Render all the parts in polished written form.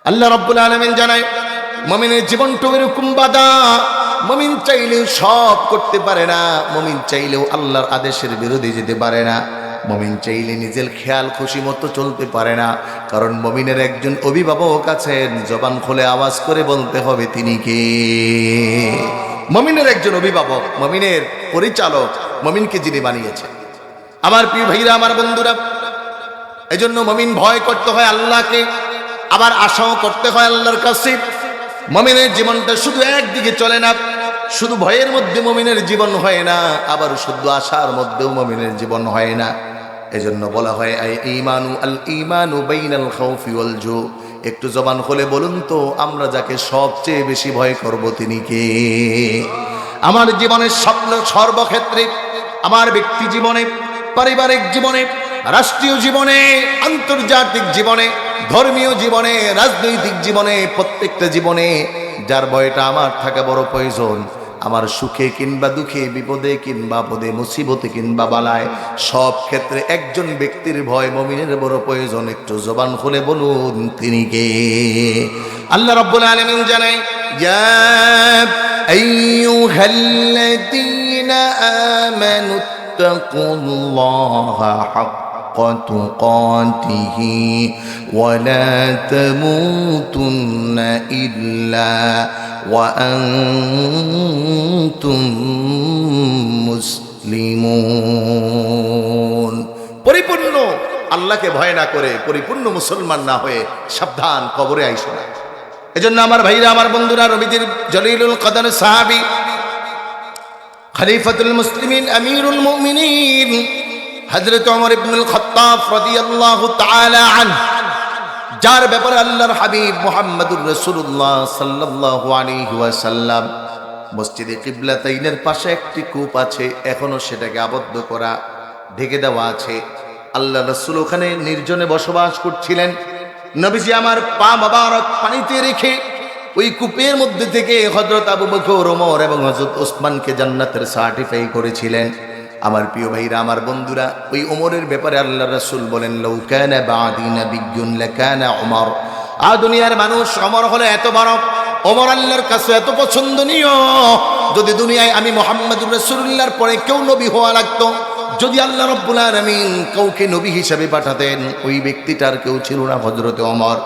আল্লাহ রাব্বুল আলামিন জানায় মুমিনের জীবনটা এরকম বাঁধা, মুমিন চাইলেও সব করতে পারে না, মুমিন চাইলেও আল্লাহর আদেশের বিরোধী যেতে পারে না, মুমিন চাইলে নিজের খেয়াল খুশি মতো চলতে পারে না। কারণ মুমিনের একজন অভিভাবক আছেন, জবান খুলে আওয়াজ করে বলতে হবে তিনি কে। মুমিনের একজন অভিভাবক, মুমিনের পরিচালক, মুমিনকে যিনি বানিয়েছেন। আমার প্রিয় ভাইরা, আমার বন্ধুরা, এজন্য মুমিন ভয় করতে হয় আল্লাহকে, আবার আশাও করতে হয় আল্লাহর কাছে। মুমিনের জীবনটা শুধু একদিকে চলে না, শুধু ভয়ের মধ্যে মুমিনের জীবন হয় না, আবার শুধু আশার মধ্যেও মুমিনের জীবন হয় না। এজন্য বলা হয় আল ঈমানু বাইনাল খাউফি ওয়াল জু। একটু জবান খুলে বলুন তো, আমরা যাকে সবচেয়ে বেশি ভয় করব তিনি কে? আমার জীবনের স্বপ্ন সর্বক্ষেত্রে, আমার ব্যক্তি জীবনে, পারিবারিক জীবনে, রাষ্ট্রীয় জীবনে, আন্তর্জাতিক জীবনে, ধর্মীয় জীবনে, রাজনৈতিক জীবনে, প্রত্যেকটা জীবনে যার ভয়টা আমার থাকা বড় প্রয়োজন। আমার সুখে কিংবা দুঃখে, বিপদে কিংবা আপদে, মুসিবতে কিংবা বালায়, সব ক্ষেত্রে একজন ব্যক্তির ভয় মুমিনের বড় প্রয়োজন। একটু জবান খুলে বলুন তিনি কে? আল্লাহ রাব্বুল আলামিন জানায়, ইয়া আইয়ুহাল্লাযীনা আমানু তাকুল্লাহা হাক্কা তুকাতিহি ওয়া লা তামুতুন্না ইল্লা ওয়া আনতুম মুসলিমুন। পরিপূর্ণ আল্লাহকে ভয় না করে, পরিপূর্ণ মুসলমান না হয়ে সাবধান, কবরে আইসো না। এজন্য আমার ভাইরা, আমার বন্ধুরা, নবীজির জলিলুল কদর সাহাবী, খলিফাতুল মুসলিমিন, আমিরুল মুমিনিন হযরত ওমর ইবনুল খাত্তাব রাদিয়াল্লাহু তাআলা আনহু, যার ব্যাপারে আল্লাহর হাবিব মুহাম্মদুর রাসূলুল্লাহ সাল্লাল্লাহু আলাইহি ওয়াসাল্লাম মসজিদে কিবলাতাইনের পাশে একটি কূপ আছে, এখনো সেটাকে আবদ্ধ করা, ঢেকে দেওয়া আছে। আল্লাহ রাসূল ওখানে নির্জনে বসবাস করছিলেন। নবীজি আমার পা মোবারক পানিতে রেখে ওই কূপের মধ্যে থেকে হযরত আবু বকর, ওমর এবং হযরত ওসমানকে জান্নাতের সার্টিফাই করেছিলেন। আমার প্রিয় ভাইরা, আমার বন্ধুরা, ওই ওমরের ব্যাপারে আল্লাহ রাসূল বলেন, লাউ কানা বাদি নাবিয়্যুন লাকানা ওমর। দুনিয়ার মানুষ ওমর হলো এত বড়, ওমর আল্লাহর কাছে এত পছন্দনীয়, যদি দুনিয়ায় আমি মুহাম্মদুর রাসূলুল্লাহর পরে কেউ নবী হওয়া লাগতো, যদি আল্লাহ রাব্বুল আলামিন কাউকে নবী হিসেবে পাঠাতেন, ওই ব্যক্তিটার কেউ ছিল না হযরতে ওমর।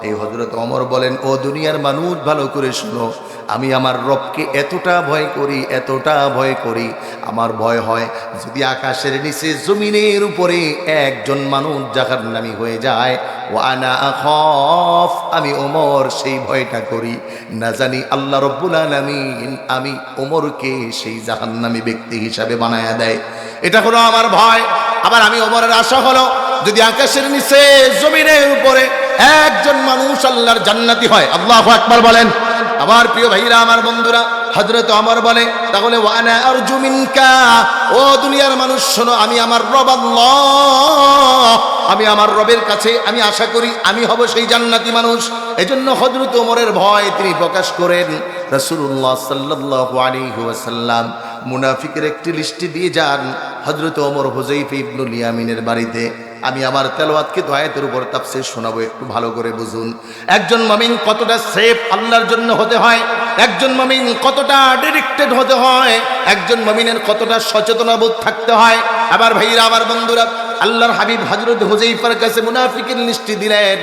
এই হযরত ওমর বলেন, ও দুনিয়ার মানুষ ভালো করে শুনো, আমি আমার রবকে এতটা ভয় করি, এতটা ভয় করি, আমার ভয় হয় যদি আকাশের নিচে জমিনের উপরে একজন মানুষ জাহান্নামী হয়ে যায়, ওয়া আনা আখাফ, আমি ওমর সেই ভয়টা করি, না জানি আল্লাহ রাব্বুল আলামিন আমি ওমরকে সেই জাহান্নামী ব্যক্তি হিসাবে বানায়া দেয়। এটা হলো আমার ভয়। আবার আমি ওমরের আশা হলো যদি আকাশের নিচে জমিনের উপরে একজন মানুষ আল্লাহর জান্নাতি হয়। আল্লাহু আকবার বলেন। আমার প্রিয় ভাইরা, আমার বন্ধুরা, হযরত ওমর বলে, তাহলে ওয়ানা আরজু মিনকা, ও দুনিয়ার মানুষ শোনো, আমি আমার রব আল্লাহ, আমি আমার রবের কাছে আমি আশা করি আমি হব সেই জান্নাতি মানুষ। এজন্য হযরত ওমরের ভয় তিনি প্রকাশ করেন। রাসূলুল্লাহ সাল্লাল্লাহু আলাইহি ওয়াসাল্লাম মুনাফিকের একটি লিস্টি দিয়ে যান হযরত ওমর হুযাইফা ইবনুল ইয়ামিনের বাড়িতে। আমি আমার তেলাওয়াতকে আয়াতের উপর তাফসীর শোনাবো, একটু ভালো করে বুঝুন। একজন মুমিন কতটা সেফ আল্লাহর জন্য হতে হয়, একজন মুমিন কতটা ডেডিকেটেড হতে হয়, একজন মুমিনের কতটা সচেতনবোধ থাকতে হয়। আবার ভাইরা, আমার বন্ধুরা, আল্লাহর হাবিব হযরত হুযাইফার কাছে মুনাফিকের লিস্টি দিলেন।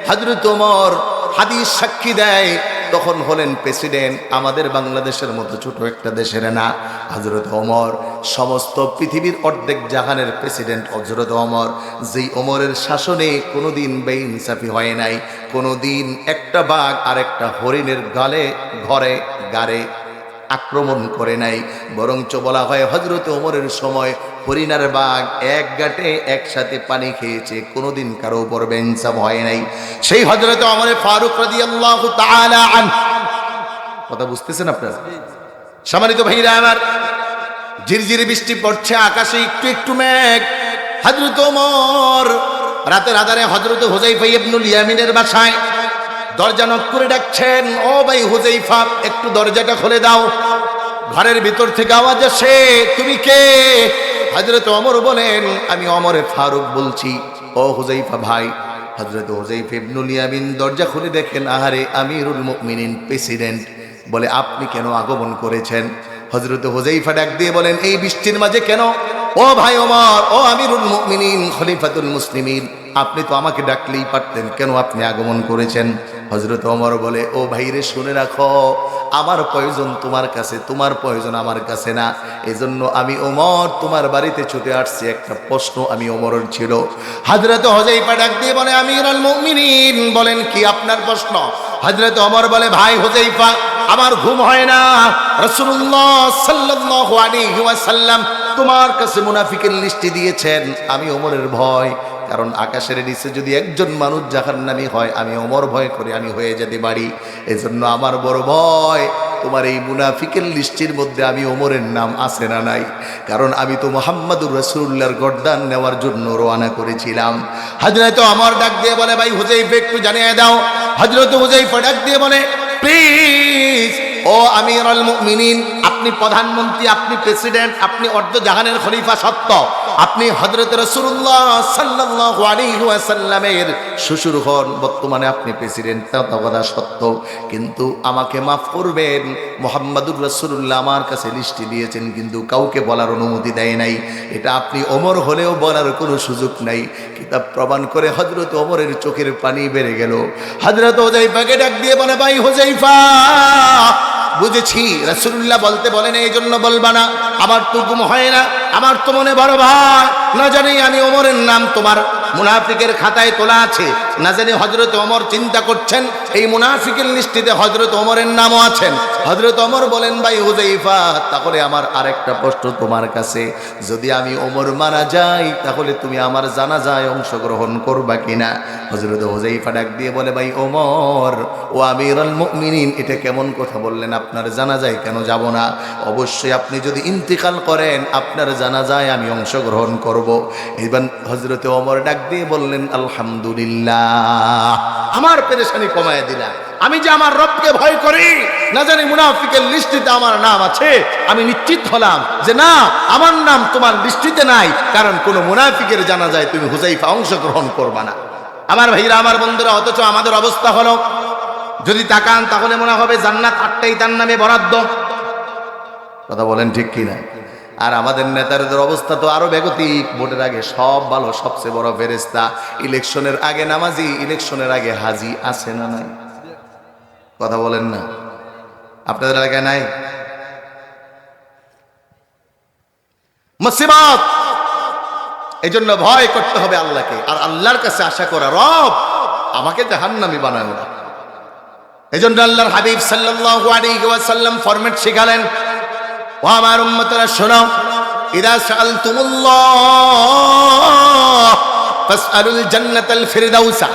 হযরত ওমর হাদিস সাক্ষী দেয়, তখন হলেন প্রেসিডেন্ট, আমাদের বাংলাদেশের মতো ছোট একটা দেশের না। হযরত ওমর সমস্ত পৃথিবীর অর্ধেক জাহানের প্রেসিডেন্ট হযরত ওমর। যেই ওমরের শাসনে কোনোদিন বেইনসাফি হয় নাই, কোনোদিন একটা বাঘ আর একটা হরিণের ঘরে আক্রমণ করে নাই, বরঞ্চ বলা হয় হযরত ওমরের সময় হরিণ আর বাঘ এক গাঁটে একসাথে পানি খেয়েছে, কোনোদিন কারো উপর বেইনসাফ হয় নাই। সেই হযরত ওমর ফারুক রাদিয়াল্লাহু তাআলা আনহু, কথা বুঝতেছেন আপনারা? সম্মানিত ভাইরা আমার, ঝিরঝিরি বৃষ্টি পড়ছে, আকাশে একটু একটু মেঘ। হযরত ওমর রাতের আধারে হযরত হুযাইফা ইবনুল ইয়ামিনের বাসায় দরজা নক করে ডাকছেন, ও ভাই হুযাইফা, একটু দরজাটা খুলে দাও। ঘরের ভিতর থেকে আওয়াজ আসে, তুমি কে? হযরত ওমর বলেন, আমি ওমর ফারুক বলছি। ও হুযাইফা ভাই, হযরত হুযায়ফা ইবনুল ইয়ামিন দরজা খুলে দেখেন আহারে আমিরুল মুমিনিন প্রেসিডেন্ট, বলে আপনি কেন আগমন করেছেন? হযরত হুযায়ফা ডাক দিয়ে বলেন, এই বৃষ্টির মাঝে কেন? ও ভাই ওমর, ও আমিরুল মুমিনিন, খলিফাতুল মুসলিমিন, আপনি তো আমাকে ডাকলেই পারতেন, কেন আপনি আগমন করেছেন? হযরত ওমর বলে, ও ভাইরে শুনে রাখো, আমার প্রয়োজন তোমার কাছে, তোমার প্রয়োজন আমার কাছে না। এজন্য আমি ওমর তোমার বাড়িতে ছুটে আসছি। একটা প্রশ্ন আমি ওমরের ছিল। হযরত হুযায়ফা ডাক দিয়ে বলে, আমিরুল মুমিনিন বলেন, কি আপনার প্রশ্ন? হযরত ওমর বলে, ভাই হুযায়ফা, আমার ঘুম হয় না। রাসূলুল্লাহ সাল্লাল্লাহু আলাইহি ওয়াসাল্লাম তোমার কাছে মুনাফিকের লিস্টি দিয়েছেন। আমি ওমরের ভয়, কারণ আকাশের নিচে যদি একজন মানুষ জাহান্নামী হয়, আমি ওমর ভয় করে আমি হয়ে যেতে পারি। এজন্য আমার বড় ভয় তোমার এই মুনাফিকের লিস্টির মধ্যে আমি ওমরের নাম আছে না নাই, কারণ আমি তো মুহাম্মাদুর রাসূলুল্লাহর গর্দান নেওয়ার জন্য রওনা করেছিলাম। হযরত ওমর ডাক দিয়ে বলে, ভাই হুযায়ফা একটু জানিয়ে দাও। হযরত হুযায়ফা ডাক দিয়ে বলে, প্লিজ ও আমিরুল মুমিনিন, আপনি প্রধানমন্ত্রী, আপনি প্রেসিডেন্ট, আপনি অর্ধ জাহানের খলিফা সত্য, আপনি হযরত রাসূলুল্লাহ সাল্লাল্লাহু আলাইহি ওয়াসাল্লামের শ্বশুর হন, বর্তমানে আপনি প্রেসিডেন্ট, তা কথা সত্য, কিন্তু আমাকে মাফ করবেন, মুহাম্মাদুর রাসূলুল্লাহ আমার কাছে লিস্টি দিয়েছেন, কিন্তু কাউকে বলার অনুমতি দেয় নাই। এটা আপনি ওমর হলেও বলার কোনো সুযোগ নাই। কিতাব প্রমাণ করে হযরত ওমরের চোখের পানি বেড়ে গেল। হযরত হুযায়ফাকে ডাক দিয়ে বলে, ভাই হুযায়ফা, বুঝেছি রাসূলুল্লাহ বলতে বলেন, এই জন্য বলবা না। আমার তো ঘুম হয় না, আমার তো মনে বড় ভয়, না জানি আমি ওমরের নাম তোমার মুনাফিকের খাতায় তোলা আছে, না জানি হযরত ওমর চিন্তা করছেন এই মুনাফিকের লিস্টিতে হযরত ওমরের নামও আছেন। হযরত ওমর বলেন, ভাই হুযায়ফা, তাহলে আমার আরেকটা প্রশ্ন তোমার কাছে, যদি আমি ওমর মারা যাই তাহলে তুমি আমার জানাজায় অংশগ্রহণ করবা কিনা? হযরত হুযায়ফা ডাক দিয়ে বলে, ভাই ওমর, ও আমিরুল মুমিনিন, এটা কেমন কথা বললেন? আপনার জানাজায় কেন যাব না? অবশ্যই আপনি যদি ইন্তিকাল করেন আপনার জানাজায় আমি অংশগ্রহণ করব। এবার হযরত ওমর ডাক দিয়ে বললেন, আলহামদুলিল্লাহ, আমার পেরেশানি কমায় দিলা। আমি যে আমার রবকে ভয় করি, না জানি মুনাফিকের লিস্টিতে আমার নাম আছে, আমি নিশ্চিত হলাম যে না, আমার নাম তোমার লিস্টিতে নাই, কারণ কোন মুনাফিকের জানাজায় তুমি হুযায়ফা অংশগ্রহণ করবা না। আমার ভাইরা, আমার বন্ধুরা, অথচ আমাদের অবস্থা হলো, যদি তাকান তাহলে মনে হবে জান্নাত 8টাই তার নামে বরাদ্দ। কথা বলেন ঠিক কিনা? আর আমাদের নেতাদের অবস্থা তো আরো বেগতিক। ভোটের আগে সব ভালো, সবচেয়ে বড় ফেরেশতা, ইলেকশনের আগে নামাজি, ইলেকশনের আগে হাজি, আছে না নাই? কথা বলেন না, আপনাদের এলাকায় নাই? মুসিবত। এই জন্য ভয় করতে হবে আল্লাহকে, আর আল্লাহর কাছে আশা করা, রব আমাকে জাহান্নামী বানায় না। এই জন্য আল্লাহর হাবিব সাল্লাল্লাহু আলাইহি ওয়াসাল্লাম ফরম্যাট শিখালেন, ও আমার উম্মতরা শোনো, ইদা সাআলতুমুল্লাহ ফাসআলুল জান্নাতাল ফিরদাউসা,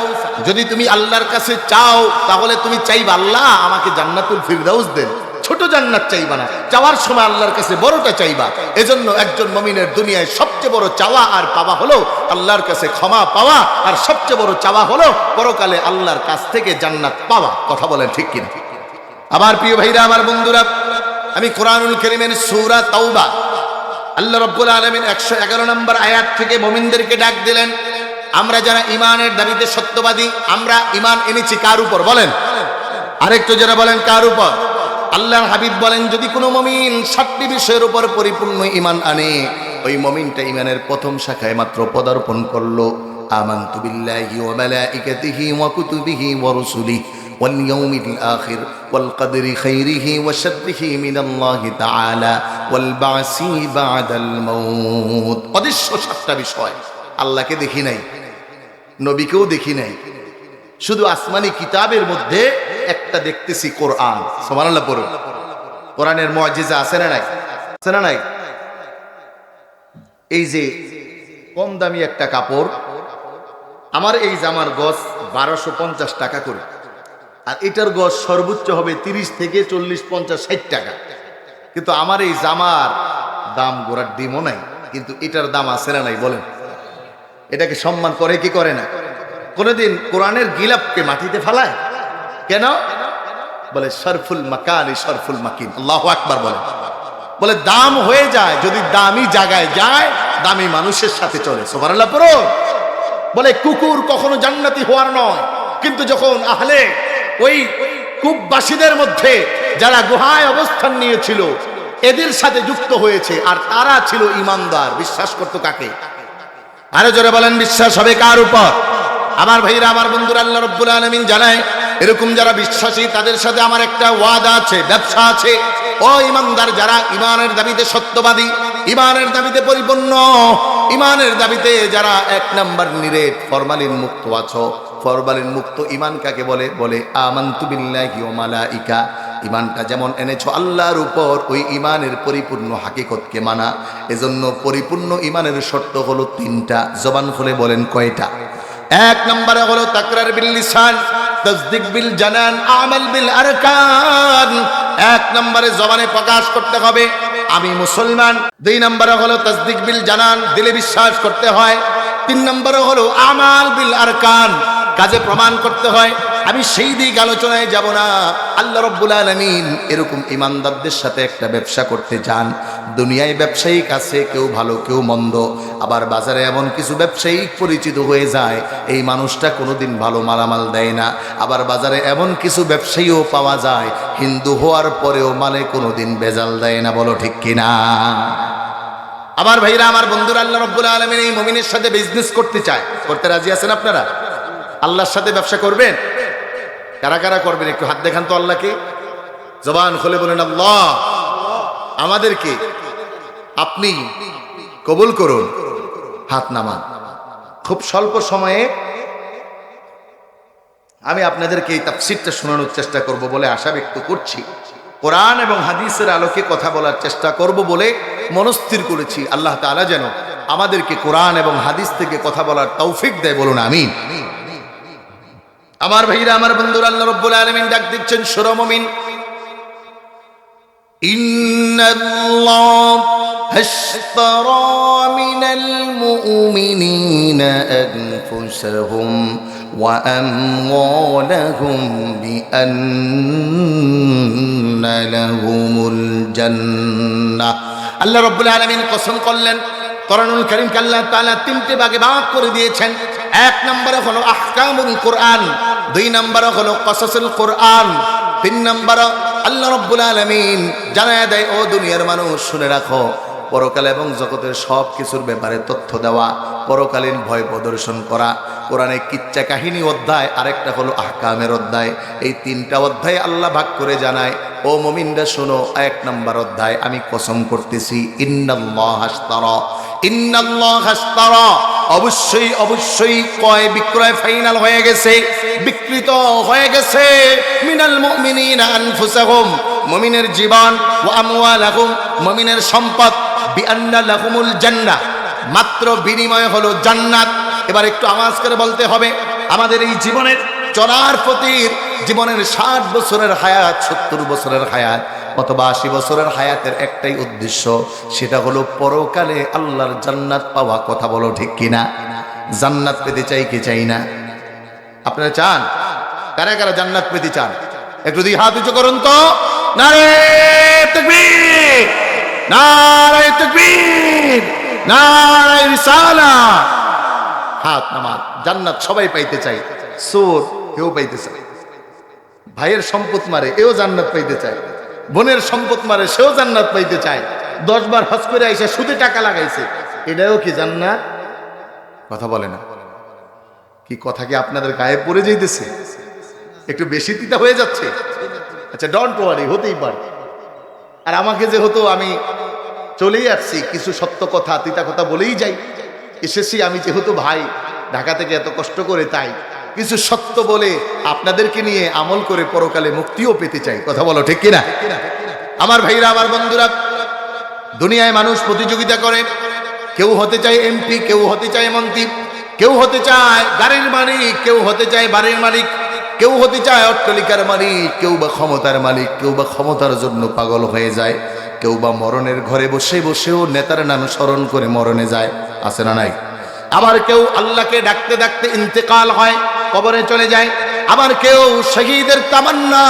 যদি তুমি আল্লাহর কাছে চাও তাহলে তুমি চাইবা আল্লাহ আমাকে জান্নাতুল ফিরদাউস দেন, ছোট জান্নাত চাইবা না, চাওয়ার সময় আল্লাহর কাছে বড়টা চাইবা। এজন্য একজন মুমিনের দুনিয়ায় সবচেয়ে বড় চাওয়া আর পাওয়া হলো আল্লাহর কাছে ক্ষমা পাওয়া, আর সবচেয়ে বড় চাওয়া হলো পরকালে আল্লাহর কাছ থেকে জান্নাত পাওয়া। কথা বলেন ঠিক কিনা? আমার প্রিয় ভাইরা, আমার বন্ধুরা, আমি কোরআনুল কারীমের সূরা তাওবা, আল্লাহ রাব্বুল আলামিন 111 নম্বর আয়াত থেকে মুমিনদেরকে ডাক দিলেন, আমরা যারা ঈমানের দাবিতে সত্যবাদী, আমরা ঈমান এনেছি কার উপর বলেন? আরেকটু যারা বলেন কার উপর? আল্লাহর হাবিব বলেন, যদি কোনো মুমিন 7টি বিষয়ের উপর পরিপূর্ণ ঈমান আনে, ওই মুমিনটা ঈমানের প্রথম শাখায় মাত্র পদার্পণ করলো, আমানতু বিল্লাহি ওয়া মালাইকাতিহি ওয়া কুতুবিহি ওয়া রুসুলিহি ওয়াল ইয়াউমিল আখির ওয়াল কদরি খাইরিহি ওয়া শাররিহি মিনাল্লাহি তাআলা ওয়াল বাসি বাদাল মাউত। অদৃশ্য 7টা বিষয়। আল্লাহকে দেখি নাই, নবীকেও দেখি নাই, শুধু আসমানি কিতাবের মধ্যে একটা দেখতেছি, কোরআন। সুবহানাল্লাহ পড়ুন। কোরআনের মুআজিজা আছে না নাই? আছে না নাই? এই যে কম দামি একটা কাপড়, আমার এই জামার গজ 1250 টাকা করে, আর এটার গজ সর্বোচ্চ হবে 30 থেকে 40, 50, 60 টাকা। কিন্তু আমার এই জামার দাম গোড়ার ডিমও নাই, কিন্তু এটার দাম আছে না নাই বলেন? এটাকে সম্মান করে কি করে না? কোনদিন কোরআনের গিলাপকে মাটিতে ফালায় কেন? বলে শরফুল মাকানি শরফুল মাকিন। আল্লাহু আকবার বলে। বলে দাম হয়ে যায় যদি দামি জায়গায় যায়, দামি মানুষের সাথে চলে। সুবহানাল্লাহ পড়ো। বলে কুকুর কখনো জান্নাতি হওয়ার নয়। কিন্তু যখন আহলে ওই কূপবাসীদের মধ্যে যারা গুহায় অবস্থান নিয়েছিল এদের সাথে যুক্ত হয়েছে, আর তারা ছিল ইমানদার, বিশ্বাস করতো কাকে? আরো জোরে বলেন, বিশ্বাস হবে কার উপর? আমার ভাইরা, আমার বন্ধুরা, আল্লাহ রাব্বুল আলামিন জানায় এরকম যারা বিশ্বাসী তাদের সাথে আমার একটা ওয়াদা আছে, ব্যবসা আছে। ও ইমানদার যারা ইমানের দাবিতে সত্যবাদী, ইমানের দাবিতে পরিপূর্ণ, ইমানের দাবিতে যারা এক নাম্বার নিরেট ফরমালিন মুক্ত আছো। ফরমালিন মুক্ত ইমান কাকে বলে? বলে আমানতু বিল্লাহি ওয়া মালাইকা। ইমানটা যেমন এনেছো আল্লাহর উপর, ওই ইমানের পরিপূর্ণ হাকিকতকে মানা। এজন্য পরিপূর্ণ ইমানের শর্ত হলো তিনটা। জবান খুলে বলেন কয়টা? এক নম্বরে হলো তাকরার বিল লিসান, তাসদিক বিল জানান, আমাল বিল আরকান। এক নম্বরে জবানে প্রকাশ করতে হবে আমি মুসলমান। দুই নম্বরে হলো তাসদিক বিল জানান, দিলে বিশ্বাস করতে হয়। তিন নম্বরে হলো আমাল বিল আরকান, কাজে প্রমাণ করতে হয়। আমি সেই দিক আলোচনায় যাব না। আল্লাহ রাব্বুল আলামিন এরকম ইমানদারদের সাথে একটা ব্যবসা করতে চান। দুনিয়ায় ব্যবসায়িক আছে, কেউ ভালো কেউ মন্দ, আবার বাজারে এমন কিছু ব্যবসায়িক পরিচিত হয়ে যায় এই মানুষটা কোনোদিন ভালো মালামাল দেয় না। আবার বাজারে এমন কিছু ব্যবসায়ীও পাওয়া যায় হিন্দু হওয়ার পরেও মালে কোনোদিন ভেজাল দেয় না। বলো ঠিক কিনা? আমার ভাইরা, আমার বন্ধুরা, আল্লাহ রাব্বুল আলামিন এই মুমিনের সাথে বিজনেস করতে চায়। করতে রাজি আছেন আপনারা? আল্লাহর সাথে ব্যবসা করবেন? কারা কারা করবেন একটু হাত দেখান তো আল্লাহকে। জবান খুলে বলেন আল্লাহ আমাদেরকে আপনি কবুল করুন। হাত নামান। খুব স্বল্প সময়ে আমি আপনাদেরকে এই তাফসীরটা শোনানোর চেষ্টা করব বলে আশা ব্যক্ত করছি। কোরআন এবং হাদিসের আলোকে কথা বলার চেষ্টা করব বলে মনস্থির করেছি। আল্লাহ তাআলা যেন আমাদেরকে কোরআন এবং হাদিস থেকে কথা বলার তৌফিক দেয়। বলুন আমিন। আমার ভাইরা, আমার বন্ধুরা, আল্লাহ রাব্বুল আলামিন ডাক দিচ্ছেন সূরা মুমিন, ইন্নাল্লাহ হাশতারা মিনাল মুমিনিনা আনফুসাহুম ওয়া আমওয়ালাহুম বিআন্না লাহুমুল জান্নাহ। আল্লাহ রাব্বুল আলামিন কসম করলেন, কোরআনুল কারীমকে আল্লাহ তাআলা তিনটে ভাগে ভাগ করে দিয়েছেন। এক নম্বরে হলো আহকামুল কোরআন, দুই নম্বরে হলো কসাসুল কোরআন, তিন নম্বরে আল্লাহ রাব্বুল আলামিন জানায় দেয় ও দুনিয়ার মানুষ শুনে রাখো, পরকাল এবং জগতের সব কিছুর ব্যাপারে তথ্য দেওয়া, পরকালীন ভয় প্রদর্শন করা। কোরআনে কিচ্ছা কাহিনী অধ্যায়, আরেকটা হলো আহকামের অধ্যায়। এই তিনটা অধ্যায় আল্লাহ ভাগ করে জানায় ও মুমিনরা শোনো। এক নম্বর অধ্যায় আমি কসম করতেছি, ইন্নাল্লাহ হাশতারা, ইন্নাল্লাহ হাশতারা, অবশ্যই অবশ্যই ক্রয় বিক্রয় ফাইনাল হয়ে গেছে, বিকৃত হয়ে গেছে, মিনাল মুমিনিনা আনফুসাহুম, মুমিনের জীবন, ওয়া আমওয়ালাহুম, মুমিনের সম্পদ, বিআন্না লাহুমুল জান্নাহ, মাত্র বিনিময় হলো জান্নাত। এবার একটু আওয়াজ করে বলতে হবে, আমাদের এই জীবনের চলার পথের জীবনের 60 বছরের হায়াত, 70 বছরের হায়াত অথবা 80 বছরের হায়াতের একটাই উদ্দেশ্য, সেটা হলো পরকালে আল্লাহর জান্নাত পাওয়া। কথা বলো ঠিক কিনা? জান্নাত পেতে চাই কি চাই না? আপনারা চান? কারা কারা জান্নাত পেতে চান? একটু দুই হাত উঁচু করুন তো। নারে তাকবীর, নারে তাকবীর, নারে রিসালাত। হাত নামান। জান্নাত সবাই পাইতে চাই। চোর কেউ পাইতে চায়, ভাইয়ের সম্পদ মারে এও জান্নাত পাইতে চায়, বোনের সম্পদ মারে সেও জান্নাত পাইতে চায়, 10 বার হজ করে আইসা সুদে টাকা লাগাইছে, এটাও কি জান্নাত? কথা বলে না। কি কথা কি আপনাদের গায়ে পড়ে যাইতেছে? একটু বেশি তিতা হয়ে যাচ্ছে? আচ্ছা ডোন্ট ওয়ারি, হতেই পারে। আর আমাকে যে হতো, আমি চলেই আসছি, কিছু সত্য কথা তিতা কথা বলেই যাই। এসেছি আমি যেহেতু ভাই ঢাকা থেকে এত কষ্ট করে, তাই কিছু সত্য বলে আপনাদেরকে নিয়ে আমল করে পরকালে মুক্তিও পেতে চাই। কথা বলো ঠিক কিনা? আমার ভাইরা, আমার বন্ধুরা, দুনিয়ায় মানুষ প্রতিযোগিতা করে, কেউ হতে চায় এমপি, কেউ হতে চায় মন্ত্রী, কেউ হতে চায় গাড়ির মালিক, কেউ হতে চায় বাড়ির মালিক, কেউ হতে চায় অট্টালিকার মালিক, কেউ বা ক্ষমতার মালিক, কেউ বা ক্ষমতার জন্য পাগল হয়ে যায়, কেউ বা মরণের ঘরে বসে বসেও নেতার নাম স্মরণ করে মরণে যায়। আছে না নাই? আবার কেউ আল্লাহকে ডাকতে ডাকতে ইন্তেকাল হয়, কবরে চলে যায়। আবার কেউ শহীদের তামান্না,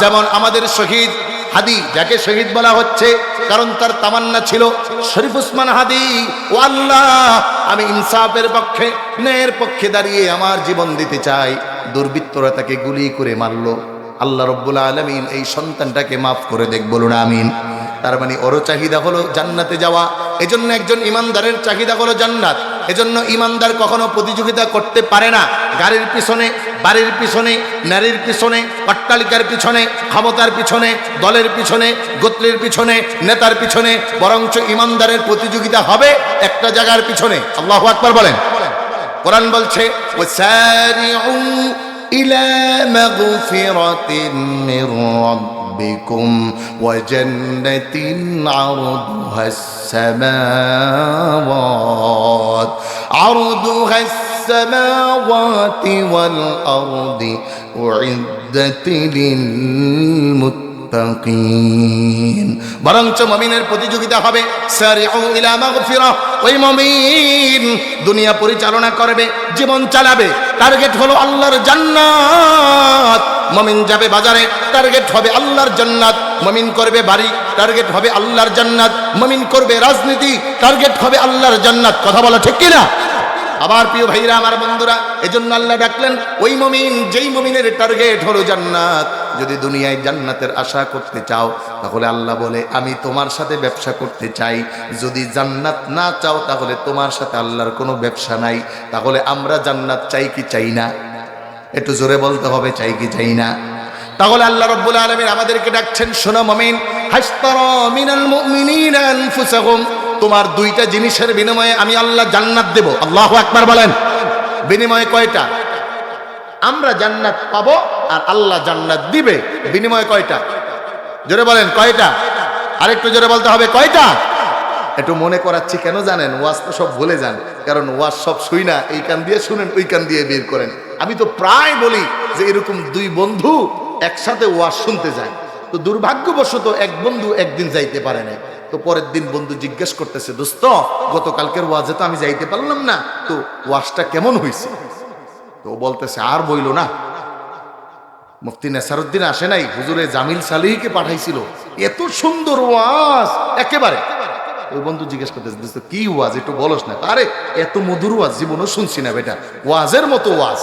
যেমন আমাদের শহীদ হাদি, যাকে শহীদ বলা হচ্ছে কারণ তার তামান্না ছিল শরীফ ওসমান হাদি, ও আল্লাহ আমি ইনসাফের পক্ষে, ন্যায়ের পক্ষে দাঁড়িয়ে আমার জীবন দিতে চাই। দুর্বৃত্তরা তাকে গুলি করে মারলো। আল্লাহ রব্বুল আলামিন এই সন্তানটাকে মাফ করে দেখ, বলুন আমিন। তার মানে ওরও চাহিদা হলো জান্নাতে যাওয়া। এজন্য একজন ইমানদারের চাহিদা হলো জান্নাত। এজন্য ইমানদার কখনো প্রতিযোগিতা করতে পারে না গাড়ির পিছনে, বাড়ির পিছনে, নারীর পিছনে, অট্টালিকার পিছনে, ক্ষমতার পিছনে, দলের পিছনে, গোত্রের পিছনে, নেতার পিছনে। বরঞ্চ ইমানদারের প্রতিযোগিতা হবে একটা জায়গার পিছনে। আল্লাহু আকবার বলেন। কোরআন বলছে ওয়াসারিউ ইলা মাগফিরাতিন মির রাব্বিকুম ওয়া জান্নাতিন আরদুহাস সামাওয়াতি ওয়াল আরদি উইদ্দাত লিল মুত্তাকিন। বরঞ্চ মুমিনের প্রতিযোগিতা হবে সারিউ ইলা মাগফিরাহ। ওই মুমিন দুনিয়া পরিচালনা করবে, জীবন চালাবে, টার্গেট হলো আল্লাহর জান্নাত। মুমিন যাবে বাজারে, টার্গেট হবে আল্লাহর জান্নাত। মুমিন করবে বাড়ি, টার্গেট হবে আল্লাহর জান্নাত। মুমিন করবে রাজনীতি, টার্গেট হবে আল্লাহর জান্নাত। কথা বলা ঠিক কিনা? আবার প্রিয় ভাইরা, আমার বন্ধুরা, এজন্য আল্লাহ ডাকলেন ওই মুমিন যেই মুমিনের টার্গেট হলো জান্নাত। যদি দুনিয়ায় জান্নাতের আশা করতে চাও তাহলে আল্লাহ বলে আমি তোমার সাথে ব্যবসা করতে চাই। যদি জান্নাত না চাও তাহলে তোমার সাথে আল্লাহর কোনো ব্যবসা নাই। তাহলে আমরা জান্নাত চাই কি চাই না? একটু জোরে বলতে হবে, চাই কি চাই না? তাহলে আল্লাহ রাব্বুল আলামিন আমাদেরকে ডাকছেন, শোনো মুমিন, হাসতারা মিনাল মুমিনিনা আনফুসাহুম, তোমার দুইটা জিনিসের বিনিময়ে আমি আল্লাহ জান্নাত দেব। আল্লাহু আকবার বলেন। বিনিময়ে কয়টা? আমরা জান্নাত পাবো আর আল্লাহ জান্নাত দিবে। বিনিময়ে কয়টা? জোরে বলেন কয়টা? আরেকটু জোরে বলতে হবে, কয়টা? একটু মনে করাচ্ছি কেন জানেন? ওয়াজ তো সব ভুলে যান, কারণ ওয়াজ সব শুই না, এই কান দিয়ে শুনেন, ওই কান দিয়ে বের করেন। আমি তো প্রায় বলি যে এরকম দুই বন্ধু একসাথে ওয়াজ শুনতে যায়, তো দুর্ভাগ্যবশত এক বন্ধু একদিন যাইতে পারে না। তো পরের দিন বন্ধু জিজ্ঞেস করতেছে, দোস্ত গতকালকের ওয়াজে তো আমি যাইতে পারলাম না, তো ওয়াজটা কেমন হয়েছে? তো বলতেছে আর বইলো না, মুফতি নেসারউদ্দিন আসে নাই, হুজুরে জামিল সালিহকে পাঠাইছিল, এত সুন্দর ওয়াজ একেবারে। ওই বন্ধু জিজ্ঞেস করতেছে, দোস্ত কি ওয়াজ একটু বলস না? আরে এত মধুর ওয়াজ জীবনও শুনছি না বেটা, ওয়াজের মতো ওয়াজ।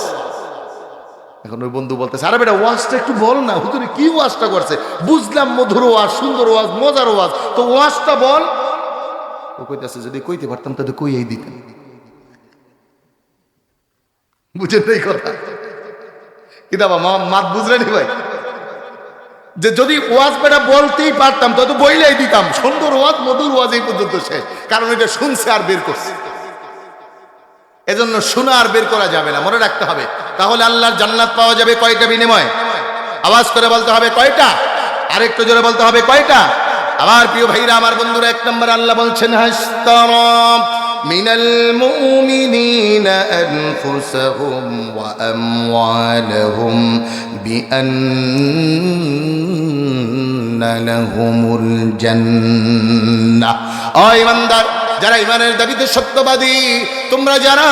এখন ওই বন্ধু বলতেছে, আরে বেটা ওয়াজটা একটু বল না, হুজুরে কি ওয়াজটা করছে? বুঝলাম মধুর ওয়াজ, সুন্দর ওয়াজ, মজার ওয়াজ, তো ওয়াজটা বল। ও কইতেছে, যদি কইতে পারতাম তাহলে কইয়াই দিতাম। বুঝেন এই কথা কি দাবা মাত বুঝলেনি ভাই? যে যদি ওয়াজ বেটা বলতেই পারতাম তো বইলাই দিতাম, সুন্দর ওয়াজ, মধুর ওয়াজ, এই পর্যন্ত শেষ। কারণ এটা শুনছে আর বের করছে, এজন্য শোনা আর বের করা যাবে না, মনে রাখতে হবে। তাহলে আল্লাহর জান্নাত পাওয়া যাবে কয়টা বিনিময়? আওয়াজ করে বলতে হবে কয়টা? আরেকটু জোরে বলতে হবে কয়টা? আবার প্রিয় ভাইরা, আমার বন্ধুরা, এক নম্বর আল্লাহ বলছেন হাসতারা মিনাল মুমিনিনা আনফুসাহুম ওয়া আমওয়ালাহুম বিআন্না লাহুমুল জান্নাহ। ও ইমানদার, যারা ইমানের দাবিতে সত্যবাদী, তোমরা যারা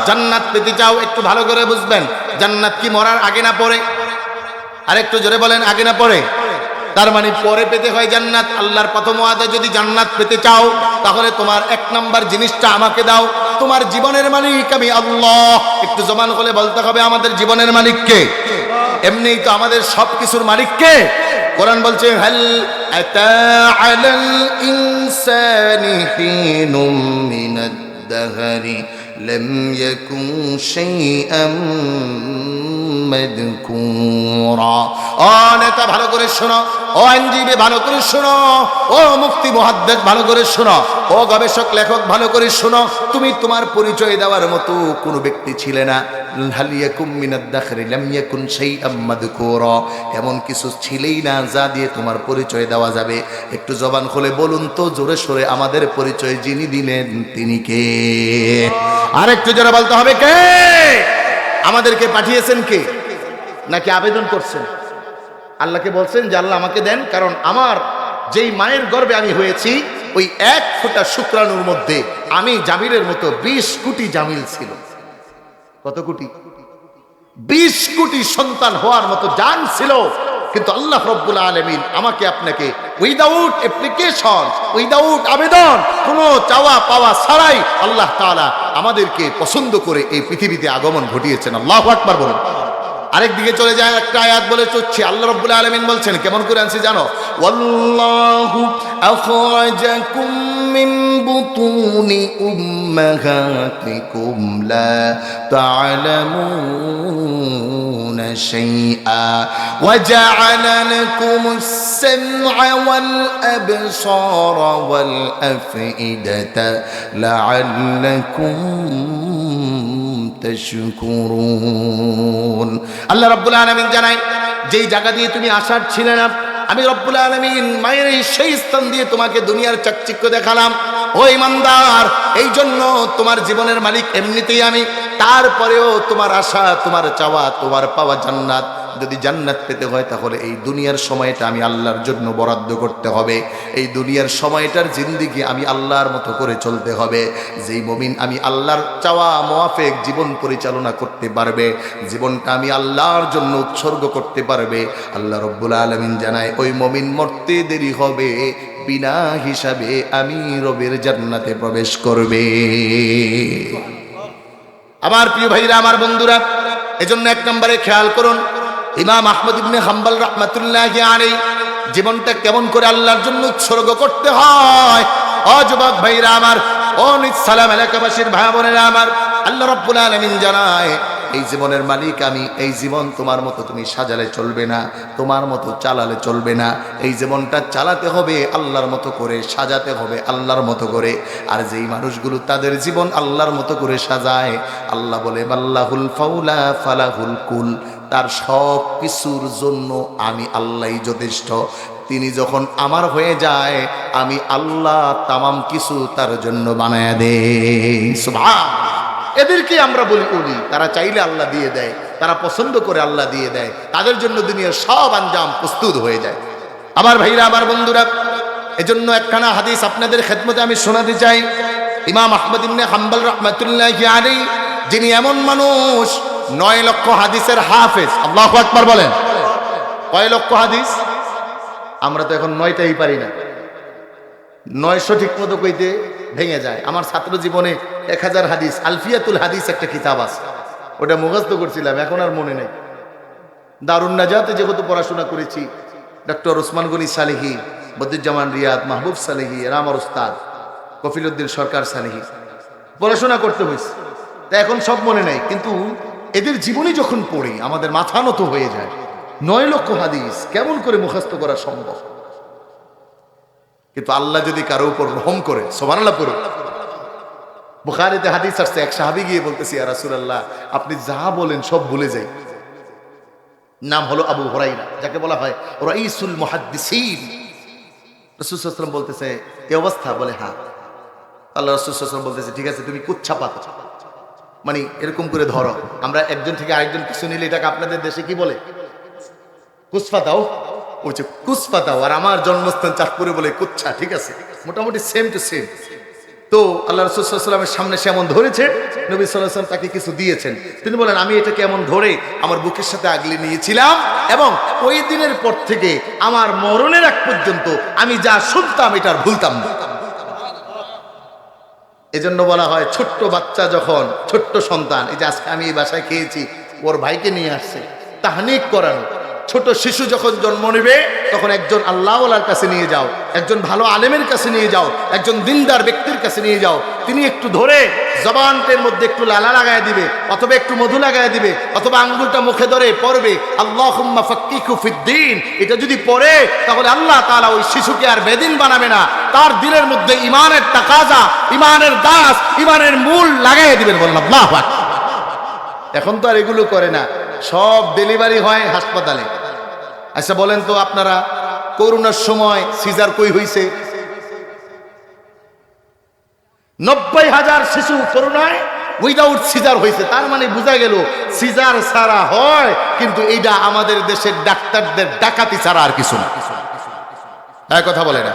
জান্নাত পেতে চাও, একটু ভালো করে বুঝবেন, জান্নাত কি মরার আগে না পরে? আরেকটু জোরে বলেন, আগে না পরে? তার মানে পরে পেতে হয় জান্নাত। আল্লাহর প্রথম ওয়াদা, যদি জান্নাত পেতে চাও তাহলে তোমার এক নাম্বার জিনিসটা আমাকে দাও। তোমার জীবনের মালিক আমি আল্লাহ। একটু জবান খুলে বলতে হবে, আমাদের জীবনের মালিক কে? এমনিই তো আমাদের সবকিছুর মালিক কে? কোরআন বলছে, হাল আতা আলাল ইনসানি হিনুম মিনাদ দাহরি লাম ইয়াকুন শাইআম মাযকুরা। ও নেতা ভালো করে শোনো, ও আইনজীবী ভালো করে শোনো, ও মুফতি মুহাদ্দিস ভালো করে শোনো, ও গবেষক লেখক ভালো করে শোনো, তুমি তোমার পরিচয় দেওয়ার মতো কোনো ব্যক্তি ছিলে না। হাল ইয়াকুম মিনাদ দাখরি লাম ইয়াকুন শাইআম মাযকুরা, এমন কিছু ছিলেই না যা দিয়ে তোমার পরিচয় দেওয়া যাবে। একটু জবান খুলে বলুন তো জোরে সোরে, আমাদের পরিচয় যিনি দিলেন তিনি কে? আরেকটু জোরে বলতে হবে, কে? আমাদেরকে পাঠিয়েছেন কে? নাকি আবেদন করছেন? আল্লাহকে বলছেন যে আল্লাহ আমাকে দেন, কারণ আমার যেই মায়ের গর্ভে আমি হয়েছি ওই এক ফোঁটা শুক্রাণুর মধ্যে আমি জামিলের মতো 20 কোটি জামিল ছিল। কত কোটি? 20 কোটি সন্তান হওয়ার মতো জান ছিল। কিন্তু আল্লাহ রব্বুল আলামিন আমাকে আপনাকে উইদাউট অ্যাপ্লিকেশন, উইদাউট আবেদন, কোনো চাওয়া পাওয়া ছাড়াই আল্লাহ তাআলা আমাদেরকে পছন্দ করে এই পৃথিবীতে আগমন ঘটিয়েছেন। আল্লাহু আকবার বলুন। আরেক দিকে চলে যায়, একটা আয়াত বলে চলছে, আল্লাহ রাব্বুল আলামিন বলছেন, কেমন করে আনছি জানো? ওয়াল্লাহু আখরাজাকুম মিন বুতুনি উম্মাহাতিকুম লা তা'লামুনা শাইআ ওয়া জা'আলা লাকুমুস সাম'a ওয়াল আবসারা ওয়াল আফইদাতা লা'আল্লাকুম তাশকুরুন। আল্লাহ রাব্বুল আলামিন জানায়, যেই জায়গা দিয়ে তুমি আসার ছিলে না, আমি রব্বুল আলামিন মায়ের সেই স্থান দিয়ে তোমাকে দুনিয়ার চাকচিক্য দেখালাম। ও ইমানদার, এই জন্য তোমার জীবনের মালিক এমনিতেই আমি, তারপরেও তোমার আশা, তোমার চাওয়া, তোমার পাওয়া জান্নাত। যদি জান্নাত পেতে হয় তাহলে এই দুনিয়ার সময়টা আমি আল্লাহর জন্য বরাদ্দ করতে হবে। এই দুনিয়ার সময়টার জিন্দেগি আমি আল্লাহর মতো করে চলতে হবে। যেই মুমিন আমি আল্লাহর চাওয়া মোয়াফেক জীবন পরিচালনা করতে পারবে, জীবনটা আমি আল্লাহর জন্য উৎসর্গ করতে পারবে, আল্লাহ রব্বুল আলামিন জানায় ওই মুমিন মরতে দেরি হবে, বিনা হিসাবে আমি রবের জান্নাতে প্রবেশ করবে। আমার প্রিয় ভাইরা, আমার বন্ধুরা, এজন্য এক নম্বরে খেয়াল করুন, ইমাম আহমদ ইবনে হাম্বল রাহমাতুল্লাহি আলাইহি জীবনটা কেমন করে আল্লাহর জন্য উৎসর্গ করতে হয়। ও যুবক ভাইরা আমার, ও নিজ সালাম এলাকাবাসীর ভাই বোনেরা আমার, আল্লাহ রাব্বুল আলামিন জানায় এই জীবনের মালিক আমি। এই জীবন তোমার মতো তুমি সাজালে চলবে না, তোমার মতো চালালে চলবে না। এই জীবনটা চালাতে হবে আল্লাহর মতো করে, সাজাতে হবে আল্লাহর মতো করে। আর যেই মানুষগুলো তাদের জীবন আল্লাহর মতো করে সাজায়, আল্লাহ বলে বাল্লাহুল ফাউলা ফালাহুল কুল, তার সব কিছুর জন্য আমি আল্লাহই যথেষ্ট। তিনি যখন আমার হয়ে যায়, আমি আল্লাহ তামাম কিছু তার জন্য বানায়া দেই। সুবহান। এদেরকে আমরা বলি ওলি। তারা চাইলে আল্লাহ দিয়ে দেয়, তারা পছন্দ করে আল্লাহ দিয়ে দেয়, তাদের জন্য দুনিয়ার সব আঞ্জাম প্রস্তুত হয়ে যায়। আমার ভাইরা, আমার বন্ধুরা, এজন্য একখানা হাদিস আপনাদের খেদমতে আমি শোনাতে চাই। ইমাম আহমদ ইবনে হাম্বল রাহমাতুল্লাহি আলাইহি, যিনি এমন মানুষ 9 লক্ষ হাদিসের হাফেজ। আল্লাহু আকবার বলেন। কয় লক্ষ হাদিস? আমরা তো এখন 9টাই পারি না। 900 ঠিক মতো কইতে ভেঙে যায়। আমার ছাত্র জীবনে 1000 হাদিস, আলফিয়াতুল হাদিস একটা কিতাব আছে, ওটা মুখস্থ করছিলাম, এখন আর মনে নেই। দারুন নাজাতে যেহেতু পড়াশোনা করেছি, ডক্টর ওসমান গনি সালেহী, বদরুজ্জামান রিয়াদ, মাহবুব সালেহী, আমার উস্তাদ কফিলউদ্দিন সরকার সালেহী, পড়াশোনা করতে হয়েছে, তা এখন সব মনে নেই। কিন্তু এদের জীবনী যখন পড়ি আমাদের মাথা নত হয়ে যায়। 9 লক্ষ হাদিস কেমন করে মুখস্থ করা সম্ভব? কিন্তু আল্লাহ যদি কারো উপর রহম করে, সুবহানাল্লাহ পড়ো। বুখারীতে হাদিস আসছে, এক সাহাবী গিয়ে বলতেছে, ইয়া রাসূলুল্লাহ, আপনি যা বলেন সব ভুলে যাই। নাম হলো আবু হুরায়রা, যাকে বলা হয় রাইসুল মুহাদ্দিসিন। রাসূল সাল্লাল্লাহু আলাইহি ওয়াসাল্লাম বলতেছে, এই অবস্থা? বলে হ্যাঁ। আল্লাহ রাসূল সাল্লাল্লাহু আলাইহি ওয়াসাল্লাম বলতেছে, ঠিক আছে, তুমি কুচ্ছা পাতো, মানে এরকম করে ধরো। আমরা একজন থেকে আরেকজন কিছু নিলে এটাকে আপনাদের দেশে কি বলে? কুসফা দাও। বলছে কুসফা দাও। আর আমার জন্মস্থান চাঁদপুরে বলে কুচ্ছা। ঠিক আছে, মোটামুটি সেম টু সেম। তো আল্লাহ রাসূল সাল্লাল্লাহু আলাইহি ওয়াসাল্লামের সামনে সে এমন ধরেছে, নবী সাল্লাল্লাহু আলাইহি ওয়াসাল্লাম তাকে কিছু দিয়েছেন। তিনি বলেন, আমি এটাকে এমন ধরে আমার বুকের সাথে আগলে নিয়েছিলাম, এবং ওই দিনের পর থেকে আমার মরণের আগ পর্যন্ত আমি যা শুনতাম এটার ভুলতাম না। এজন্য বলা হয়, ছোট্ট বাচ্চা যখন, ছোট্ট সন্তান, এই যে আজকে আমি এই বাসায় খেয়েছি, ওর ভাইকে নিয়ে আসছে তাহনিক করানো। ছোট শিশু যখন জন্ম নেবে তখন একজন আল্লাহওয়ালার কাছে নিয়ে যাও, একজন ভালো আলেমের কাছে নিয়ে যাও, একজন দিনদার ব্যক্তির কাছে নিয়ে যাও। তিনি একটু ধরে জবানটের মধ্যে একটু লালা লাগায় দিবে, অথবা একটু মধু লাগায় দিবে, অথবা আঙ্গুলটা মুখে ধরে পড়বে আল্লাহুম্মা ফাক্কিহু ফিদ্দীন। এটা যদি পড়ে তাহলে আল্লাহ তাআলা ওই শিশুকে আর বেদিন বানাবে না, তার দিলের মধ্যে ইমানের তাকাজা, ইমানের দাস, ইমানের মূল লাগাই দিবেন। বলেন আল্লাহু আকবার। এখন তো আর এগুলো করে না, সব ডেলিভারি হয় হাসপাতালে। আচ্ছা বলেন তো আপনারা, করোনার সময় সিজার কই হইছে? 90,000 শিশু করোনায় উইদাউট সিজার হয়েছে। তার মানে বোঝা গেল সিজার ছাড়া হয়, কিন্তু এইটা আমাদের দেশের ডাক্তারদের ডাকাতি ছাড়া আর কিছু না। এক কথা বলে না।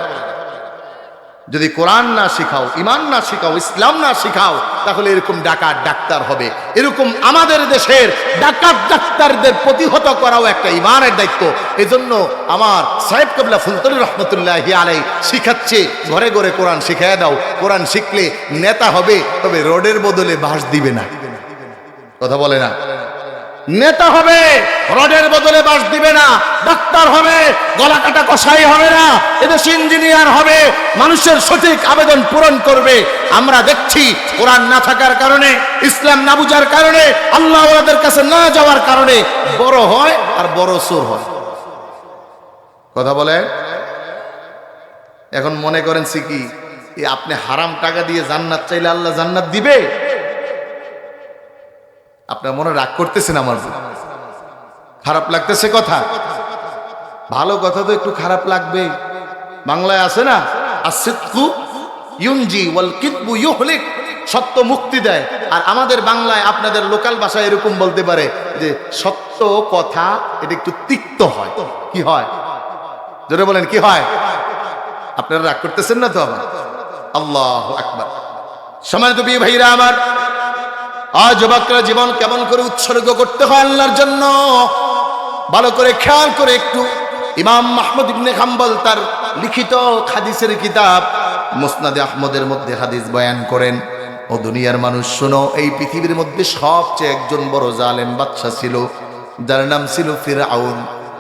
যদি কোরআন না শিখাও, ইমান না শিখাও, ইসলাম না শিখাও, তাহলে এরকম ডাকাত ডাক্তার হবে। এরকম আমাদের দেশের ডাকাত ডাক্তারদের প্রতিহত করাও একটা ইমানের দায়িত্ব। এজন্য আমার সাহেব কেবলা ফুলতলি রহমতুল্লাহি আলাইহি শিখাচ্ছে, ঘরে ঘরে কোরআন শিখাইয়া দাও। কোরআন শিখলে নেতা হবে, তবে রোডের বদলে বাঁশ দিবে না। কথা বলে না? নেতা হবে, রডের বদলে বাঁশ দিবে না। ডাক্তার হবে, গলা কাটা কসাই হবে না। এদেশে ইঞ্জিনিয়ার হবে, মানুষের সঠিক আবেদন পূরণ করবে। আমরা দেখছি কোরআন না থাকার কারণে, ইসলাম না বুঝার কারণে, আল্লাহ ওয়ালাদের কাছে না যাওয়ার কারণে বড় হয় আর বড় চোর হয়। কথা বলে? এখন মনে করেন কি আপনি হারাম টাকা দিয়ে জান্নাত চাইলে আল্লাহ জান্নাত দিবে? আপনার মনে রাগ করতেছেন? আমার খারাপ লাগতেছে কথা? ভালো কথা তো একটু খারাপ লাগবে। বাংলায় আছে না, আসিদকু ইউনজি ওয়াল কিদবু ইউহলিক, সত্য মুক্তি দেয়। আর আমাদের বাংলায় আপনাদের লোকাল ভাষায় এরকম বলতে পারে যে সত্য কথা এটা একটু তিক্ত হয়। কি হয়? জোরে বলেন, কি হয়? আপনারা রাগ করতেছেন না তো? আমার আল্লাহু আকবার। সম্মানিত বিয়ে ভাইরা আমার, আজ যুবকরা জীবন কেমন করে উৎসর্গ করতে হয় আল্লাহর জন্য ভালো করে খেয়াল করে একটু ইমাম আহমদ ইবনে হাম্বল তার লিখিত হাদিসের কিতাব মুসনাদে আহমদের মধ্যে হাদিস বয়ান করেন। ও দুনিয়ার মানুষ শোনো, এই পৃথিবীর মধ্যে সবচেয়ে একজন বড় জালেম বাদশা ছিল, যার নাম ছিল ফিরআউন,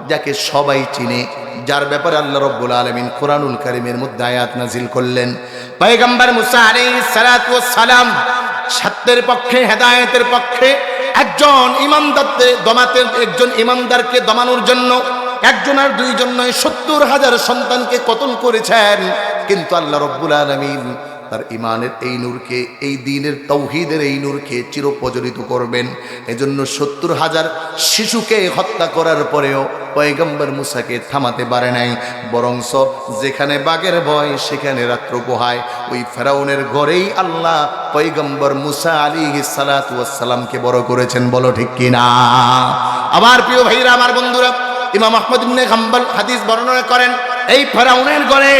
যাকে সবাই চিনে, যার ব্যাপারে আল্লাহ রাব্বুল আলামিন কোরআনুল কারীমের মধ্যে আয়াত নাজিল করলেন। পয়গম্বর মুসা আলাইহিস সালাতু ওয়াস সালাম সত্যের পক্ষে, হেদায়েতের পক্ষে একজন ইমানদারকে দমানোর জন্য একজন আর দুইজন নয় 70,000 সন্তানকে কতল করেছেন। কিন্তু আল্লাহ রাব্বুল আলামিন তার ইমানের এই নূরকে, এই দ্বীনের তাওহীদের এই নূরকে চিরপ্রজ্বলিত করবেন। এজন্য 70,000 শিশুকে হত্যা করার পরেও পয়গম্বর মুসাকে থামাতে পারে নাই, বরংস যেখানে বাঘের ভয় সেখানে রাত্র পোহায়। ওই ফেরাউনের ঘরেই আল্লাহ পয়গম্বর মুসা আলাইহিস সালাতু ওয়াস সালামকে বড় করেছেন। বলো ঠিক কিনা? আমার প্রিয় ভাইরা, আমার বন্ধুরা, ইমাম আহমদ ইবনে হাম্বল হাদিস বর্ণনা করেন, এই ফেরাউনের ঘরে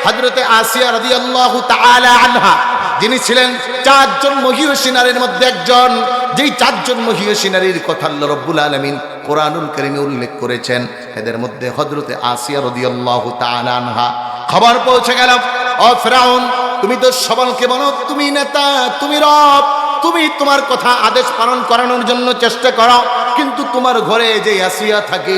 হযরতে আসিয়া রাদিয়াল্লাহু তাআলা আনহা, যিনি ছিলেন 4 জন মহিয়সী নারীর মধ্যে একজন, যেই 4 জন মহিয়সী নারীর কথা আল্লাহ রাব্বুল আলামিন কোরআনুল কারীমে উল্লেখ করেছেন, এদের মধ্যে হযরতে আসিয়া রাদিয়াল্লাহু তাআলা আনহা। খবর পৌঁছে গেল, ও ফেরাউন, তুমি তো সবাইকে বলো তুমি নেতা, তুমি রব, তুমি তোমার কথা আদেশ পালন করানোর জন্য চেষ্টা করো, কিন্তু তোমার ঘরে যে আসিয়া থাকে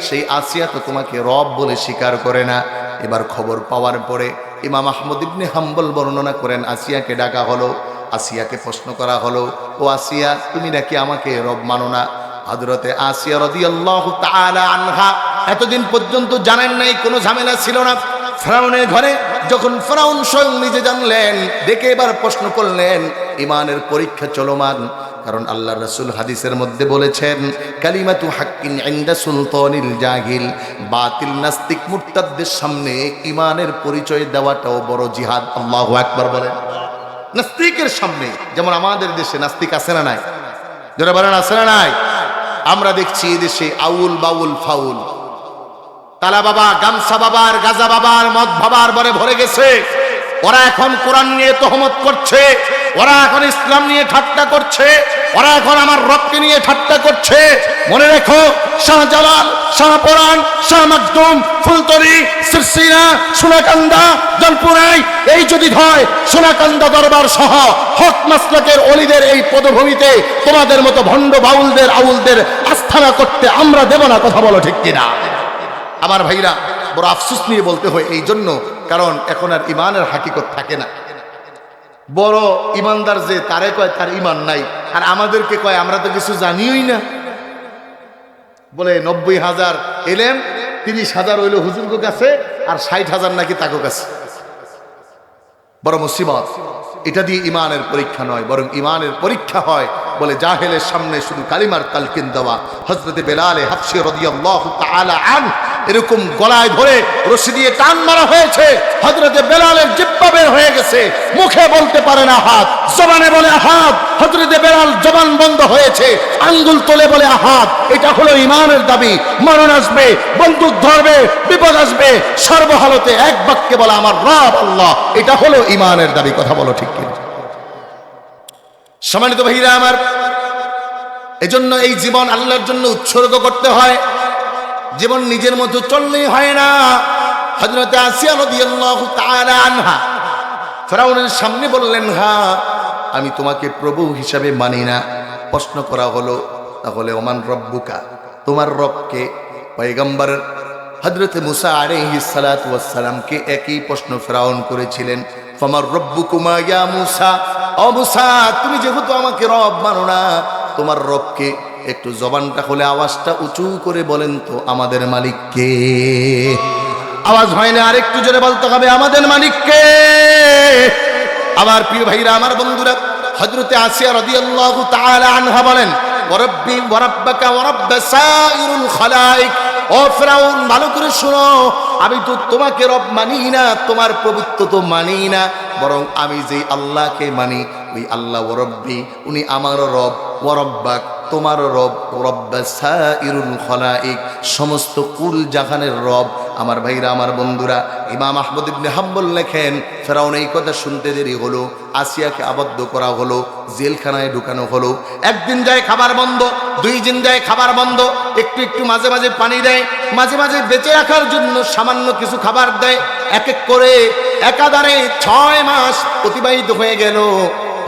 সেই আসিয়া তো তোমাকে রব বলে স্বীকার করে না। এবার খবর পাওয়ার পরে ইমাম আহমদ ইবনে হাম্বল বর্ণনা করেন, আসিয়াকে ডাকা হলো, আসিয়াকে প্রশ্ন করা হলো, ও আসিয়া, তুমি নাকি আমাকে রব মানো না? হযরতে আসিয়া রাদিয়াল্লাহু তাআলা আনহা এতদিন পর্যন্ত জানেন নাই, কোনো ঝামেলা ছিল না। ফেরাউনের ঘরে যখন ফেরাউন স্বয়ং নিজে জানলেন, ডেকে এবার প্রশ্ন করলেন, ইমানের পরীক্ষা চলমান। কারণ আল্লাহ রাসূল হাদিসের মধ্যে বলেছেন, কালিমাতু হাক্কিন ইনদা সুলতানিল জাহিল, বাতিল নাস্তিক মুরতাদদের সামনে ইমানের পরিচয় দেওয়াটাও বড় জিহাদ। আল্লাহু আকবার বলেন। নাস্তিকের সামনে, যেমন আমাদের দেশে নাস্তিক আছে না নাই? যারা বলেন আছে না নাই? আমরা দেখছি দেশে আউল বাউল ফাউল, তালা বাবা, গামছা বাবার, গাজা বাবার, মদ বাবার বরে ভরে গেছে। ওরা এখন কোরআন নিয়ে তহমত করছে, ওরা এখন ইসলাম নিয়ে ঠাট্টা করছে, ওরা এখন আমার রবকে নিয়ে ঠাট্টা করছে। মনে রেখো, শাহজালাল, শাহপরান, শাহ মাকদুম, ফুলতলি, সিরসিনা, সোনাকান্দা, জলপুরাই, এই যদি হয় সোনাকান্দা দরবার সহ হক মাসলাকের অলিদের এই পদভূমিতে তোমাদের মতো ভণ্ড বাউলদের, আউলদের আস্থানা করতে আমরা দেব না। কথা বলো ঠিক কিনা? আমার ভাইরা, বড় আফসোস নিয়ে বলতে হয় এই জন্য, কারণ এখন আর ইমানের হাকিকত থাকে না। বড় ইমানদার যে, তারে কয় তার ইমান নাই, আর আমাদেরকে কয় আমরা তো কিছু জানিই না। বলে 90,000 এলেম, 30,000 হইল হুজুরগো কাছে, আর 60,000 নাকি তাকো কাছে। বড় মুসিবত। এটা দিয়ে ইমানের পরীক্ষা নয়, বরং ইমানের পরীক্ষা হয় বলে জাহেলের সামনে শুধু কালিমার তালকিন দেওয়া। হযরতে বেলাল হাবশী রাদিয়াল্লাহু তাআলা আনহু এরকম গলায় ধরে রশি দিয়ে টান মারা হয়েছে। হযরতে বেলালের জিহ্বা বের হয়ে গেছে, মুখে বলতে পারে না আহাদ, জবানে বলে আহাদ। হযরতে বেলাল জবান বন্ধ হয়েছে, আঙ্গুল তোলে বলে আহাদ। এটা হলো ঈমানের দাবি। মরণ আসবে, বন্দুক ধরবে, বিপদ আসবে, সর্বহালতে এক বাক্যে বলা আমার রব আল্লাহ, এটা হলো ঈমানের দাবি। কথা বলো ঠিক কিনা? সম্মানিত ভাইরা আমার, এজন্য এই জীবন আল্লাহর জন্য উৎসর্গ করতে হয়। জীবন নিজের মতো চললেই হয় না। হযরত আসিয়া রাদিয়াল্লাহু তাআলা আনহা ফেরাউনের সামনে বললেন, হ্যাঁ আমি তোমাকে প্রভু হিসাবে মানি না। প্রশ্ন করা হলো, তাহলে ওমান রব্বুকা, তোমার রবকে? পয়গম্বর হযরত মুসা আলাইহিস সালাতু ওয়াস সালামকে একই প্রশ্ন ফেরাউন করেছিলেন, ফামার রব্বুকুমা ইয়া মুসা, ও মুসা তুমি যেহেতু আমাকে রব মানো না, তোমার রবকে? একটু জবানটা খুলে আওয়াজটা উঁচু করে বলেন তো, আমাদের মালিক কে? আওয়াজ হয় না, আরেকটু জোরে বলতে হবে, আমাদের মালিক কে? আমার প্রিয় ভাইরা, আমার বন্ধুরা, হযরতে আসিয়া রাদিয়াল্লাহু তাআলা আনহা বলেন, ওয়ারাব্বি ওয়ারাব্বাকা ওয়ারাব্বা সাইরুল খালাইক, ও ফেরাউন ভালো করে শোনো, আমি তো তোমাকে রব মানি না, তোমার প্রভুত্ব তো মানি না, বরং আমি যে আল্লাহকে মানি ওই আল্লাহ ওয়ারাব্বি, উনি আমারও রব, ওয়ারাব্বাক তোমার রব, রব্বা সাইরুল খালাইক সমস্ত কুল জাহানের রব। আমার ভাইরা, আমার বন্ধুরা, ইমাম আহমদ ইবনে হাম্বল লেখেন, ফেরাউন এই কথা শুনতে দেরি হলো, আসিয়াকে আবদ্ধ করা হলো, জেলখানায় ঢুকানো হলো। একদিন যায় খাবার বন্ধ, 2 দিন যায় খাবার বন্ধ, একটু একটু মাঝে মাঝে পানি দেয়, মাঝে মাঝে বেঁচে রাখার জন্য সামান্য কিছু খাবার দেয়। এক এক করে একাধারে 6 মাস অতিবাহিত হয়ে গেল।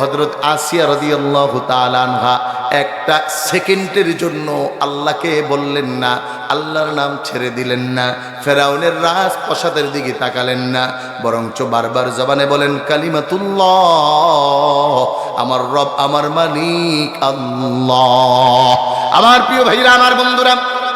হযরত আসিয়া রাদিয়াল্লাহু তাআলা আনহা একটা সেকেন্ডের জন্য আল্লাহকে বললেন না, আল্লাহর নাম ছেড়ে দিলেন না, ফেরাউনের রাজপ্রাসাদের দিকে তাকালেন না, বরঞ্চ বারবার জবানে বলেন কালিমাতুল্লাহ, আমার রব, আমার মালিক আল্লাহ। আমার প্রিয় ভাইরা, আমার বন্ধুরা,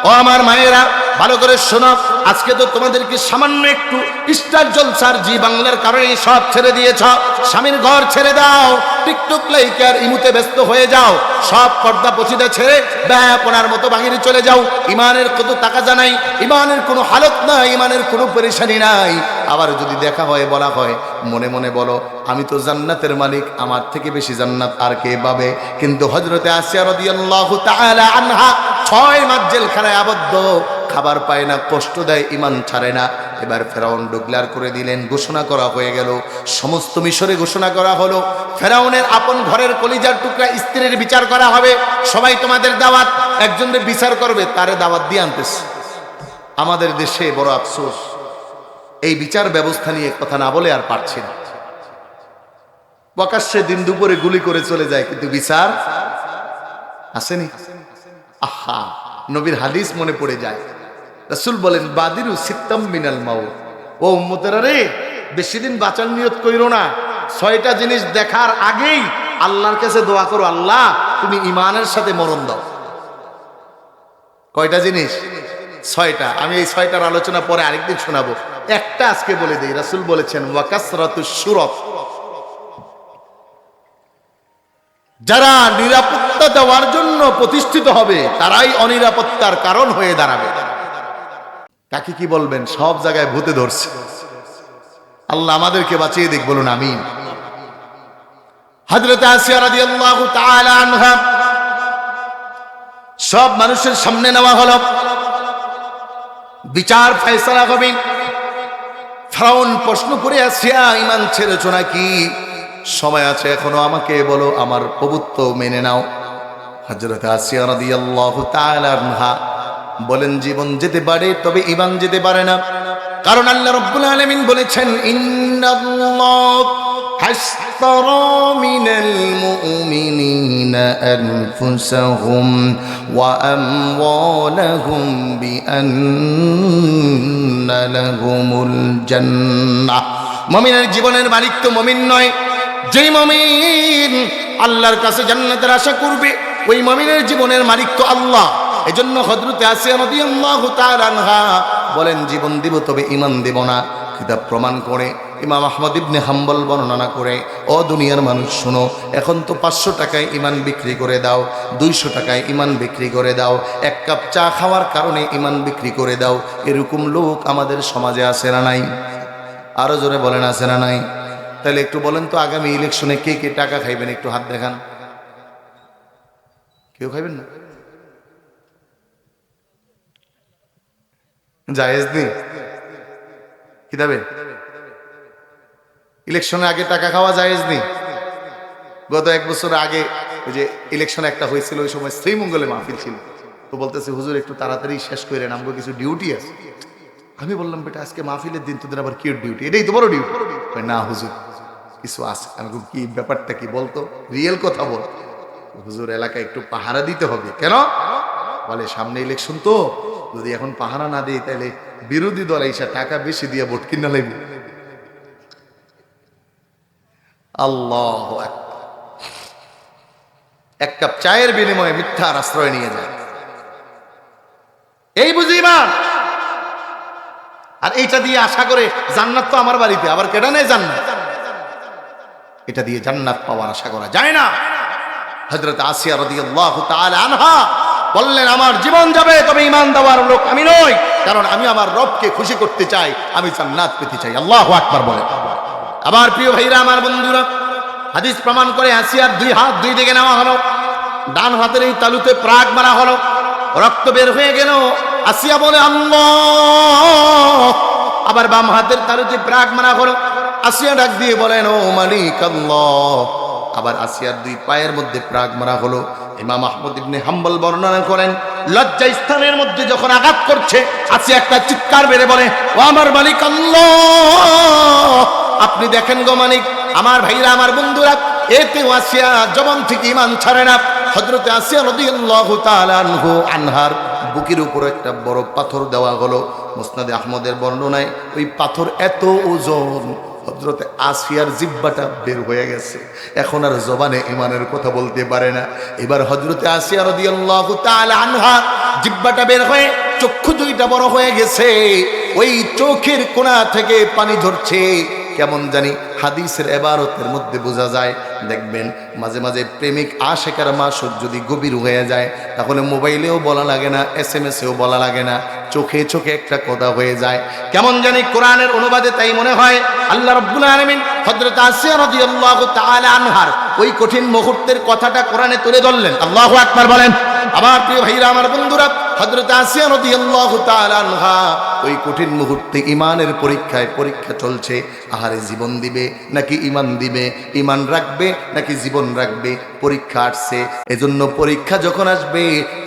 ও আমার মায়েরা, ভালো করে শোনো, আজকে তো তোমাদেরকে সামান্য একটু স্টার জলসার জি বাংলার কারণে সব ছেড়ে দিয়েছ। স্বামীর ঘর ছেড়ে দাও, টিকটক লাইকার ইমুতে ব্যস্ত হয়ে যাও, সব পর্দা পছিদা ছেড়ে ব্যাপনার মতো বাহিরে চলে যাও। ইমানের কত তাকাজা নাই, ইমানের কোনো হালত নাই, ইমানের কোনো পেরেশানি নাই। আবার যদি দেখা হয়, বলা হয়, মনে মনে বলো আমি তো জান্নাতের মালিক, আমার থেকে বেশি জান্নাত আর কে পাবে? কিন্তু হযরতে আসিয়া রাদিয়াল্লাহু তাআলা আনহা 6 মাস জেলখানায় আবদ্ধ, খাবার পায় না, কষ্ট দেয়, ইমান ছাড়ে না। এবার ফেরাউন ডিক্লেয়ার করে দিলেন, ঘোষণা করা হয়ে গেল, সমস্ত মিশরে ঘোষণা করা হলো, ফেরাউনের আপন ঘরের কলিজার টুকরা স্ত্রীর বিচার করা হবে। সবাই তোমাদের দাওয়াত, একজনের বিচার করবে, তারে দাওয়াত দিয়ে আনতেছে। আমাদের দেশে বড় আফসোস, এই বিচার ব্যবস্থা নিয়ে কথা না বলে আর পারছি না। প্রকাশ্যে দিন দুপুরে গুলি করে চলে যায়, কিন্তু বিচার আসেনি। আহা, নবীর হাদিস মনে পড়ে যায়। রাসূল বলেন, বাদিরু সিত্তাম মিনাল মাউত, ও উম্মতেরা রে, বেশি দিন বাঁচার নিয়ত কইরো না। 6টা জিনিস দেখার আগেই আল্লাহর কাছে দোয়া করো, আল্লাহ তুমি ঈমানের সাথে মরণ দাও। কয়টা জিনিস? 6টা। আমি এই 6টার আলোচনা পরে আরেকদিন শোনাবো, একটা আজকে বলে দেই। রাসূল বলেছেন, ওয়া কাসরাতুশ শুরফ, যারা নিরাপত্তা দেওয়ার জন্য প্রতিষ্ঠিত হবে তারাই অনিরাপত্তার কারণ হয়ে দাঁড়াবে। কাকে কি বলবেন? সব জায়গায় ভূতে ধরছে। আল্লাহ আমাদেরকে বাঁচিয়ে দিক, বলুন আমিন। হযরত আসিয়া রাদিয়াল্লাহু তাআলা আনহা সব মানুষের সামনে নেওয়া হলো, বিচার ফয়সালা হবে। ফেরাউন প্রশ্ন করে, আসিয়া ঈমান ছেড়েছো নাকি? সময় আছে এখনো, আমাকে বলো, আমার প্রভুত্ব মেনে নাও। হযরত আসিয়া রাদিয়াল্লাহু তাআলা আনহা বলেন, জীবন যেতে পারে, তবে ঈমান যেতে পারে না। কারণ আল্লাহ রাব্বুল আলামিন বলেছেন, ইন্নাল্লাহ হাশতারা মিনাল মুমিনিনা আনফুসাহুম ওয়া আমওয়ালাহুম বিআন্না লাহুমুল জান্নাহ। মুমিনের জীবনের মালিক তো মুমিন নয়, যেই মুমিন আল্লাহর কাছে জান্নাতের আশা করবে, ওই মুমিনের জীবনের মালিক তো আল্লাহ। এজন্য হযরত আসিয়া রাদিয়াল্লাহু তাআলা আনহা বলেন, জীবন দিব তবে ঈমান দেব না। কিতাব প্রমাণ করে ইমাম আহমদ ইবনে হাম্বল বর্ণনা করে, ও দুনিয়ার মানুষ শোনো, এখন তো 500 টাকায় ইমান বিক্রি করে দাও, 200 টাকায় ইমান বিক্রি করে দাও, এক কাপ চা খাওয়ার কারণে ইমান বিক্রি করে দাও। এরকম লোক আমাদের সমাজে আছে না নাই? আরো জোরে বলেন, আছে না নাই? তাহলে একটু বলেন তো, আগামী ইলেকশনে কে কে টাকা খাইবেন? একটু হাত দেখান। কেউ খাইবেন না? জায়েজ নেই কিতাবে? ইলেকশনের আগে টাকা খাওয়া জায়েজ নেই? গত 1 বছর আগে ওই যে ইলেকশন একটা হয়েছিল, ওই সময় শ্রীমঙ্গলে মাহফিল ছিল, তো বলতেছে হুজুর একটু তাড়াতাড়ি শেষ করে নামবো, কিছু ডিউটি আছে। আমি বললাম বেটা আজকে মাহফিলের দিন, তোদের আবার কি ডিউটি? এটাই তো বড় ডিউটি। না হুজুর কিছু আছে। আমি কি ব্যাপারটা কি বলতো, রিয়েল কথা বল। হুজুর এলাকায় একটু পাহারা দিতে হবে। কেন? বলে সামনে ইলেকশন তো, যদি এখন পাহারা না দিই তাহলে বিরোধী দল এসে টাকা বেশি দিয়ে ভোট কিনা লাগবে। আল্লাহ, এক কাপ চায়ের বিনিময়ে মিথ্যার আশ্রয় নিয়ে যায়, এই বুঝি ইমান। আর এইটা দিয়ে আশা করে জান্নাত তো আমার বাড়িতে, আবার কেডা নেই জান্নাত? এটা দিয়ে জান্নাত পাওয়ার আশা করা যায় না। হযরত আসিয়া রাদিয়াল্লাহু তাআলা আনহা বললেন, আমার জীবন যাবে তবে ঈমান দেওয়ার লোক আমি নই, কারণ আমি আমার রবকে খুশি করতে চাই, আমি জান্নাত পেতে চাই। আল্লাহু আকবার বলে। আমার প্রিয় ভাইরা, আমার বন্ধুরা, হাদিস প্রমাণ করে আসিয়ার 2 হাত 2 দিকে নেওয়া হলো, ডান হাতের এই তালুতে প্রাগ মারা হলো, রক্ত বের হয়ে গেল। আসিয়া বলে আল্লাহ। আবার বাম হাতের তালুতে প্রাগ মারা হলো। আসিয়া ডাক দিয়ে বলেন, ও মালিক আল্লাহ। আবার আসিয়ার 2 পায়ের মধ্যে প্রাগ মারা হলো। ইমাম আহমদ ইবনে হাম্বল বর্ণনা করেন, লজ্জা স্থানের মধ্যে যখন আঘাত করছে, আসিয়া একটা চিৎকার মেরে বলে, ও আমার মালিক আল্লাহ, আপনি দেখেন গো মালিক। আমার ভাইরা, আমার বন্ধুরা, এতে আসিয়া জবান থেকে ঈমান ছাড়ে না। হযরত আসিয়া রাদিয়াল্লাহু তাআলা আনহার বুকের উপর একটা বড় পাথর দেওয়া হলো। মুসনাদে আহমদের বর্ণনায় ওই পাথর এত ওজন, হযরত আসিয়ার জিহ্বাটা বের হয়ে গেছে, এখন আর জবানে ঈমানের কথা বলতে পারে না। এবার হযরত আসিয়া রাদিয়াল্লাহু তাআলা আনহা জিহ্বাটা বের হয়ে চক্ষু 2টা বড় হয়ে গেছে, ওই চোখের কোণা থেকে পানি ঝরছে। কেমন জানি হাদিসের ইবারতের মধ্যে বোঝা যায়, দেখবেন মাঝে মাঝে প্রেমিক আশেকার মাসুদ যদি গভীর হয়ে যায়, তাহলে মোবাইলেও বলা লাগে না, SMS-এও বলা লাগে না, চোখে চোখে একটা কথা হয়ে যায়। কেমন জানি কোরআনের অনুবাদে তাই মনে হয় আল্লাহ রাব্বুল আলামিন হযরত আসিয়া রাদিয়াল্লাহু তাআলা আনহার ওই কঠিন মুহূর্তের কথাটা কোরআনে তুলে ধরলেন। আল্লাহু আকবার বলেন। আমার প্রিয় ভাইরা, আমার বন্ধুরা, হযরত আসিয়া রাদিয়াল্লাহু তাআলা আনহা ওই কঠিন মুহূর্তে ঈমানের পরীক্ষা চলছে। আহারে জীবন দিবে নাকি ঈমান দিবে, ঈমান রাখবে নাকি জীবন রাখবে, পরীক্ষা আসছে। এজন্য পরীক্ষা যখন আসবে,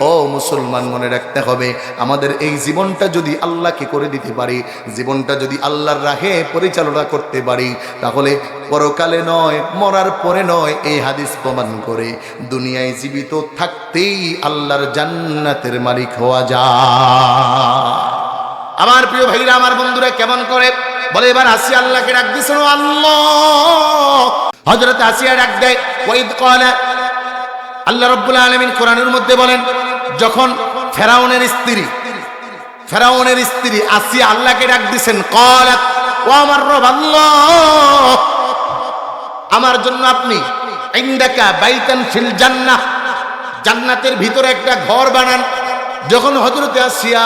ও মুসলমান, মনে রাখতে হবে, আমাদের এই জীবনটা যদি আল্লাহকে করে দিতে পারি, জীবনটা যদি আল্লাহর রাহে পরিচালনা করতে পারি, তাহলে পরকালে নয়, মরার পরে নয়, এই হাদিস প্রমাণ করে দুনিয়ায় জীবিত থাকতেই আল্লাহর জান্নাতের মালিক হওয়া যায়। আমার প্রিয় ভাইরা, আমার বন্ধুরা, কেমন করে বলে, এবার আসিয়া আল্লাহকে ডাক দিয়েছিল, আল্লাহ। হযরত আসিয়া ডাক দেয়, ওয়াইদ ক্বালা, আল্লাহ রাব্বুল আলামিন কোরআনের মধ্যে বলেন, যখন ফেরাউনের স্ত্রী আসিয়া আল্লাহকে ডাক দিয়েছেন, ক্বালাত, ও আমার রব আল্লাহ, আমার জন্য আপনি ইনদাকা বাইতান ফিল জান্নাহ, জান্নাতের ভিতরে একটা ঘর বানান। যখন হযরত আসিয়া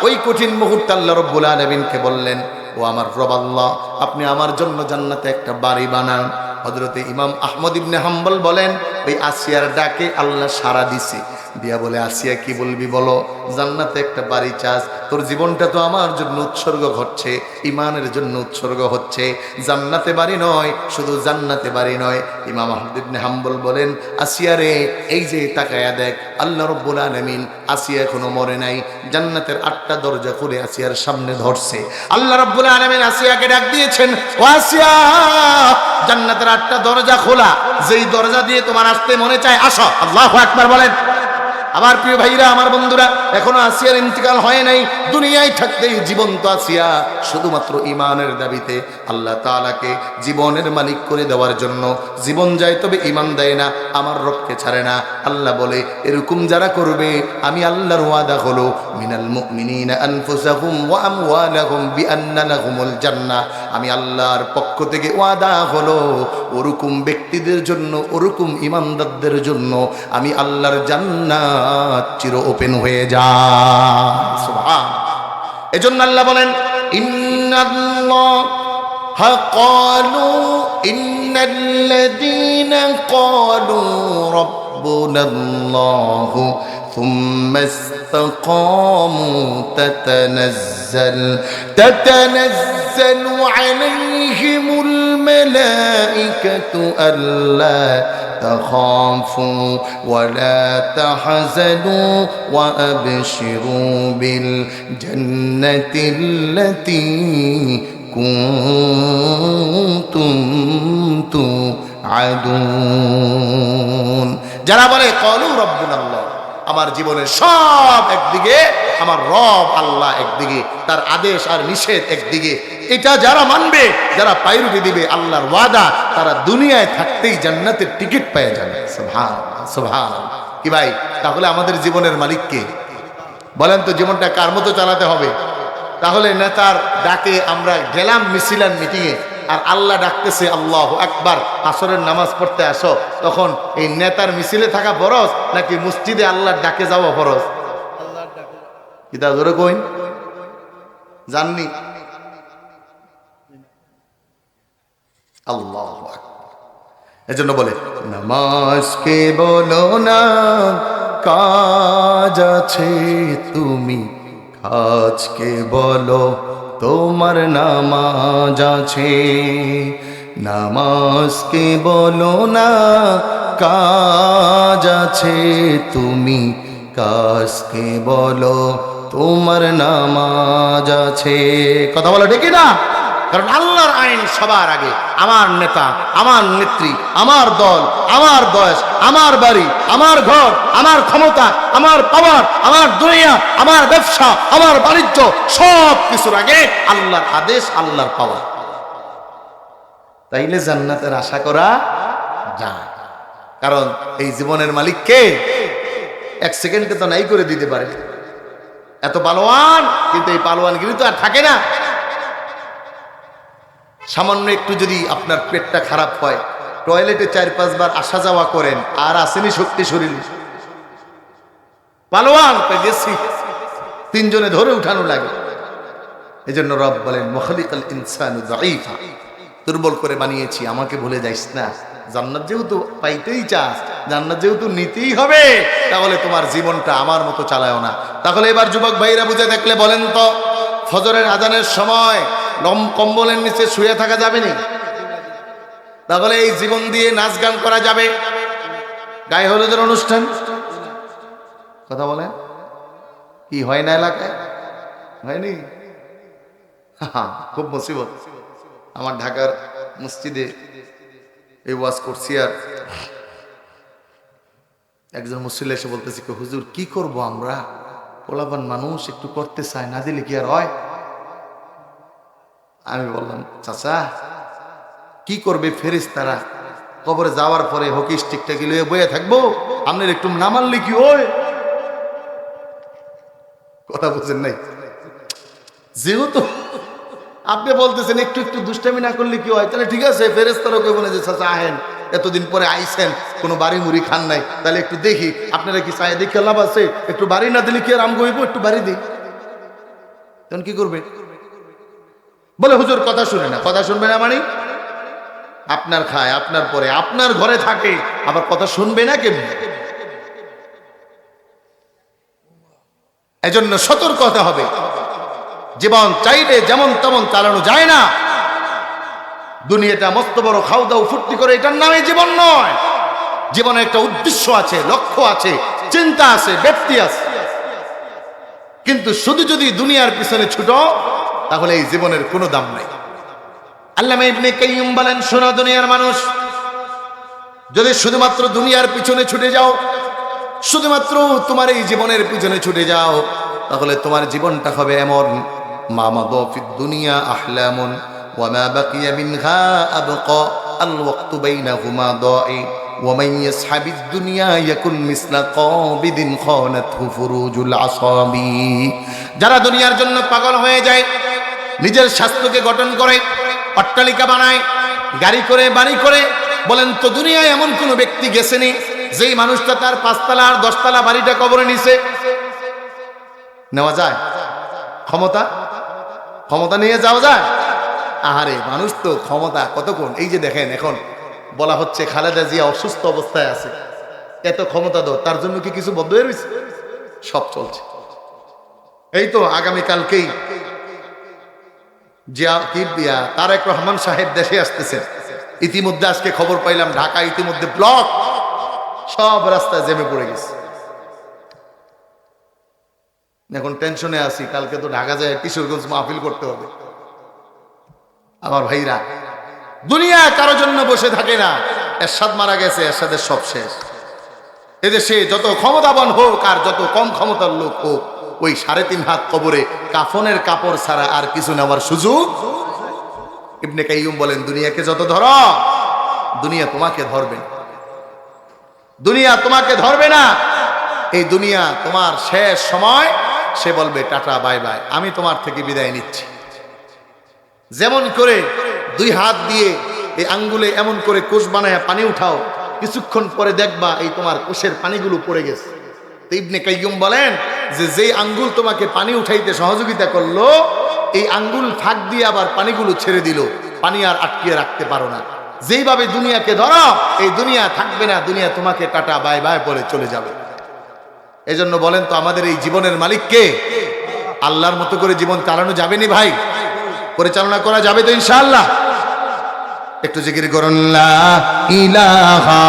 ওই কঠিন মুহূর্তে আল্লাহ রাব্বুল আলামিনকে বললেন, ও আমার রব আল্লাহ, আপনি আমার জন্য জান্নাতে একটা বাড়ি বানান। হযরতে ইমাম আহমদ ইবনে হাম্বল বলেন, ওই আসিয়ার ডাকে আল্লাহ সাড়া দিছে, দিয়া বলে, আসিয়া কি বলবি বলো, জান্নাতে একটা বাড়ি চাস, তোর জীবনটা তো আমার জন্য উৎসর্গ হচ্ছে, ঈমানের জন্য উৎসর্গ হচ্ছে। জান্নাতে বাড়ি নয়, শুধু জান্নাতে বাড়ি নয়। ইমাম আহমদ ইবনে হাম্বল বলেন, আসিয়া রে, এই যে তাকায়া দেখ, আল্লাহ রাব্বুল আলামিন আসিয়া এখনো মরে নাই, জান্নাতের 8টা দরজা খুলে আসিয়ার সামনে ধরছে। আল্লাহ রাব্বুল আলামিন আসিয়াকে ডাক দিয়েছেন, ও আসিয়া, জান্নাতের 8টা দরজা খোলা, যেই দরজা দিয়ে তোমার আসতে মনে চায় আসো। আল্লাহু আকবার বলেন। আমার প্রিয় ভাইরা, আমার বন্ধুরা, এখনো আসিয়ার ইন্তিকাল হয় নাই। দুনিয়ায় থাকতেই জীবন্ত আসিয়া শুধুমাত্র ঈমানের দাবিতে আল্লাহ তাআলাকে জীবনের মালিক করে দেওয়ার জন্য জীবন যায়, তবে ঈমান দেয় না, আমার রবকে ছাড়ে না। আল্লাহ বলে, এরকম যারা করবে, আমি আল্লাহর ওয়াদা হলো মিনাল মুমিনিনা আনফুসাহুম ওয়া আমওয়ালাহুম বিআন্না লাহুমুল জান্নাহ, আমি আল্লাহর পক্ষ থেকে ওয়াদা হলো ওরকম ব্যক্তিদের জন্য, ওরকম ঈমানদারদের জন্য আমি আল্লাহর জান্নাত চির ওপেন হয়ে যায়। সুবহানাল্লাহ। এজন্য আল্লাহ বলেন, ইন্নাল্লাহা ক্বালু ইন্নাল্লাযীনা ক্বালু রাব্বুনাল্লাহু থুম্মা ইসতাকামু তাতানাজ্জালু আলাইহিমুল মালাইকাতু আল্লা تخافوا ولا تحزنوا وأبشروا بالجنة التي كنتم توعدون। যারা বলে ক্বালু রাব্বুনাল্লাহ, আমার জীবনের সব একদিকে, আমার রব আল্লাহ একদিকে, তার আদেশ আর নিষেধ একদিকে, এটা যারা মানবে, যারা পায়রুটি দিবে আল্লাহর ওয়াদা, তারা দুনিয়ায় থাকতেই জান্নাতের টিকিট পেয়ে যাবে। সুবহানাল্লাহ, সুবহানাল্লাহ। কি ভাই, তাহলে আমাদের জীবনের মালিক কে? বলেন তো, জীবনটা কার মতো চালাতে হবে? তাহলে নেতার ডাকে আমরা গেলাম মিছিল আর মিটিংয়ে, আর আল্লাহ ডাকতেছে আল্লাহু আকবার, আসরের নামাজ পড়তে আসো, তখন এই নেতার মিছিলে থাকা ফরজ নাকি মসজিদে আল্লাহর ডাকে যাওয়া ফরজ? কিতা ধরে কইন জাননি? আল্লাহু আকবার। এজন্য বলে, নামাজকে বলো না কাজ আছে, তুমি কাজকে বলো তোমার নামাজ আছে। নামাজকে বলো না কাজ আছে, তুমি কাজকে বলো তোমার নামাজ আছে। কথা বলো ঠিক না? কারণ আল্লাহর আইন সবার আগে। আমার নেতা, আমার নেত্রী, আমার দল, আমার বয়স, আমার বাড়ি, আমার ঘর, আমার ক্ষমতা, আমার পাওয়ার, আমার দুনিয়া, আমার ব্যবসা, আমার বাণিজ্য, সব কিছুর আগে আল্লাহর আদেশ, আল্লাহর পাওয়ার। তাইলে জান্নাতের আশা করা যায়। কারণ এই জীবনের মালিক কে? এক সেকেন্ডে তো নাই করে দিতে পারে। এত পালোয়ান, কিন্তু এই পালোয়ানগিরি তো আর থাকে না। সামান্য একটু যদি আপনার পেটটা খারাপ হয়, টয়লেটে 4-5 বার আসা যাওয়া করেন, আর আসেনি শক্তি শরীরে। পালোয়ান গেছি, 3 জনে ধরে উঠানো লাগে। এই জন্য রব বলেন, মুখলিকাল ইনসানু যায়ীফা, দুর্বল করে বানিয়েছি, আমাকে ভুলে যাইস না। জান্নাত যেহেতু পাইতেই চাস, জান্নাত যেহেতু নিতেই হবে, তাহলে তোমার জীবনটা আমার মতো চালায়ও না। তাহলে এবার যুবক ভাইরা বুঝে দেখলে বলেন তো, ফজরের আজানের সময় কম্বলের নিচে শুয়ে থাকা যাবে না? তাহলে এই জীবন দিয়ে নাচ গান করা যাবে? গায়ে হলুদের অনুষ্ঠান কথা বলে কি হয় না এলাকায়? হয়নি? খুব মুসিবত। আমার ঢাকার মসজিদে এই ওয়াজ করছি, আর একজন মুসল্লি এসে বলতেছি, হুজুর কি করব আমরা, পোলাপান মানুষ একটু করতে চায়, না দিলে কি আর হয়? আমি বললাম, চাচা কি করবে ফেরেশতারা? কবরে যাওয়ার পরে হকি স্টিকটাকে লইয়ে বয়ে থাকবো? আপনার একটু না মানলে কি হয়? কথা বুঝেন নাই? যেহেতু আপনি বলতেছেন একটু একটু দুষ্টামি না করলে কি হয়, তাহলে ঠিক আছে, ফেরেশতারাও কে বলে যে চাচা আহেন, এতদিন পরে আইসেন, কোনো বাড়ি মুড়ি খান নাই, তাহলে একটু দেখি আপনারা কি চায়, দেখে লাভ আছে? একটু বাড়ি না দিলে কি আর আম গইব? একটু বাড়ি দিই, তখন কি করবে? বলে হুজুর কথা শুনে না। কথা শুনবে না মানে? আপনার খায়, আপনার পরে, আপনার ঘরে থাকে, আবার কথা শুনবে না কেমন? এজন্য সতর্ক হতে হবে। জীবন চাইলে যেমন তেমন চালানো যায় না। দুনিয়াটা মস্ত বড় খাও দাও ফুর্তি করে, এটার নামে জীবন নয়। জীবনে একটা উদ্দেশ্য আছে, লক্ষ্য আছে, চিন্তা আছে, ব্যক্তি আছে। কিন্তু শুধু যদি দুনিয়ার পিছনে ছুটো, তাহলে এই জীবনের কোনো দাম নাই। আল্লামা ইবনে কাইয়্যিম বলেন, শোনো দুনিয়ার মানুষ, যদি শুধুমাত্র দুনিয়ার পিছনে ছুটে যাও, শুধুমাত্র তোমার এই জীবনের পিছনে ছুটে যাও, তাহলে তোমার জীবনটা হবে এমন, মা মাদা ফিদ দুনিয়া আহলামুন ওয়া মা বাকিয়া মিনহা আবকা আল ওয়াক্তু বাইনাহুমা দাই ওয়া মান ইয়াসহাবিদ দুনিয়া ইয়াকুন মিসলা কাবিদিন খানাতহু ফুরুজুল আসাবি। যারা দুনিয়ার জন্য পাগল হয়ে যায়, নিজের স্বাস্থ্যকে গঠন করে, অট্টালিকা বানায়, গাড়ি করে, বাড়ি করে, বলেন তো দুনিয়ায় এমন কোন ব্যক্তি গেছেনি যেই মানুষটা তার 5 তলা আর 10 তলা বাড়িটা কবরে নিছে? নেওয়া যায়? ক্ষমতা নিয়ে যাওয়া যায়? আহারে, মানুষ তো ক্ষমতা কতক্ষণ। এই যে দেখেন, এখন বলা হচ্ছে খালেদা জিয়া অসুস্থ অবস্থায় আছে, এত ক্ষমতা দাও, তার জন্য কি কিছু বদ্ধ হয়ে রয়েছে? সব চলছে। এই তো আগামীকালকেই তারেক রহমান সাহেব দেশে আসতেছেন। ইতিমধ্যে আজকে খবর পাইলাম ঢাকা ইতিমধ্যে ব্লক, সব রাস্তায় জেমে পড়ে গেছে। এখন টেনশনে আছি, কালকে তো ঢাকা যায় কিশোরগঞ্জ মাহফিল করতে হবে। আমার ভাইরা, দুনিয়া কারো জন্য বসে থাকে না। এরশাদ মারা গেছে, এরশাদের সব শেষ। এদেশে যত ক্ষমতাবান হোক আর যত কম ক্ষমতার লোক হোক, ওই 3.5 হাত কবরে কাফনের কাপড় ছাড়া আর কিছু নেওয়ার সুযোগ। ইবনে কাইয়ুম বলেন, দুনিয়াকে যত ধরো, দুনিয়া তোমাকে ধরবে না। দুনিয়া তোমাকে ধরবে না। এই দুনিয়া তোমার শেষ সময়, সে বলবে টাটা বাই বাই, আমি তোমার থেকে বিদায় নিচ্ছি। যেমন করে 2 হাত দিয়ে এই আঙ্গুলে এমন করে কোষ বানায় পানি উঠাও, কিছুক্ষণ পরে দেখবা এই তোমার কোষের পানিগুলো পড়ে গেছে। তো ইবনে কাইয়ুম বলেন যে যেই আঙ্গুল তোমাকে পানি উঠাইতে সহযোগিতা করলো, এই আঙ্গুল ফাঁক দিয়ে আবার পানিগুলো ছেড়ে দিল, পানি আর আটকিয়ে রাখতে পারো না। যেইভাবে দুনিয়াকে ধরো, এই দুনিয়া থাকবে না, দুনিয়া তোমাকে টাটা বাই বাই বলে চলে যাবে। এজন্য বলেন তো, আমাদের এই জীবনের মালিক কে? আল্লাহর মতো করে জীবন চালানো যাবে নি ভাই? পরিচালনা করা যাবে তো ইনশাআল্লাহ? একটু জিকির করুন, লা ইলাহা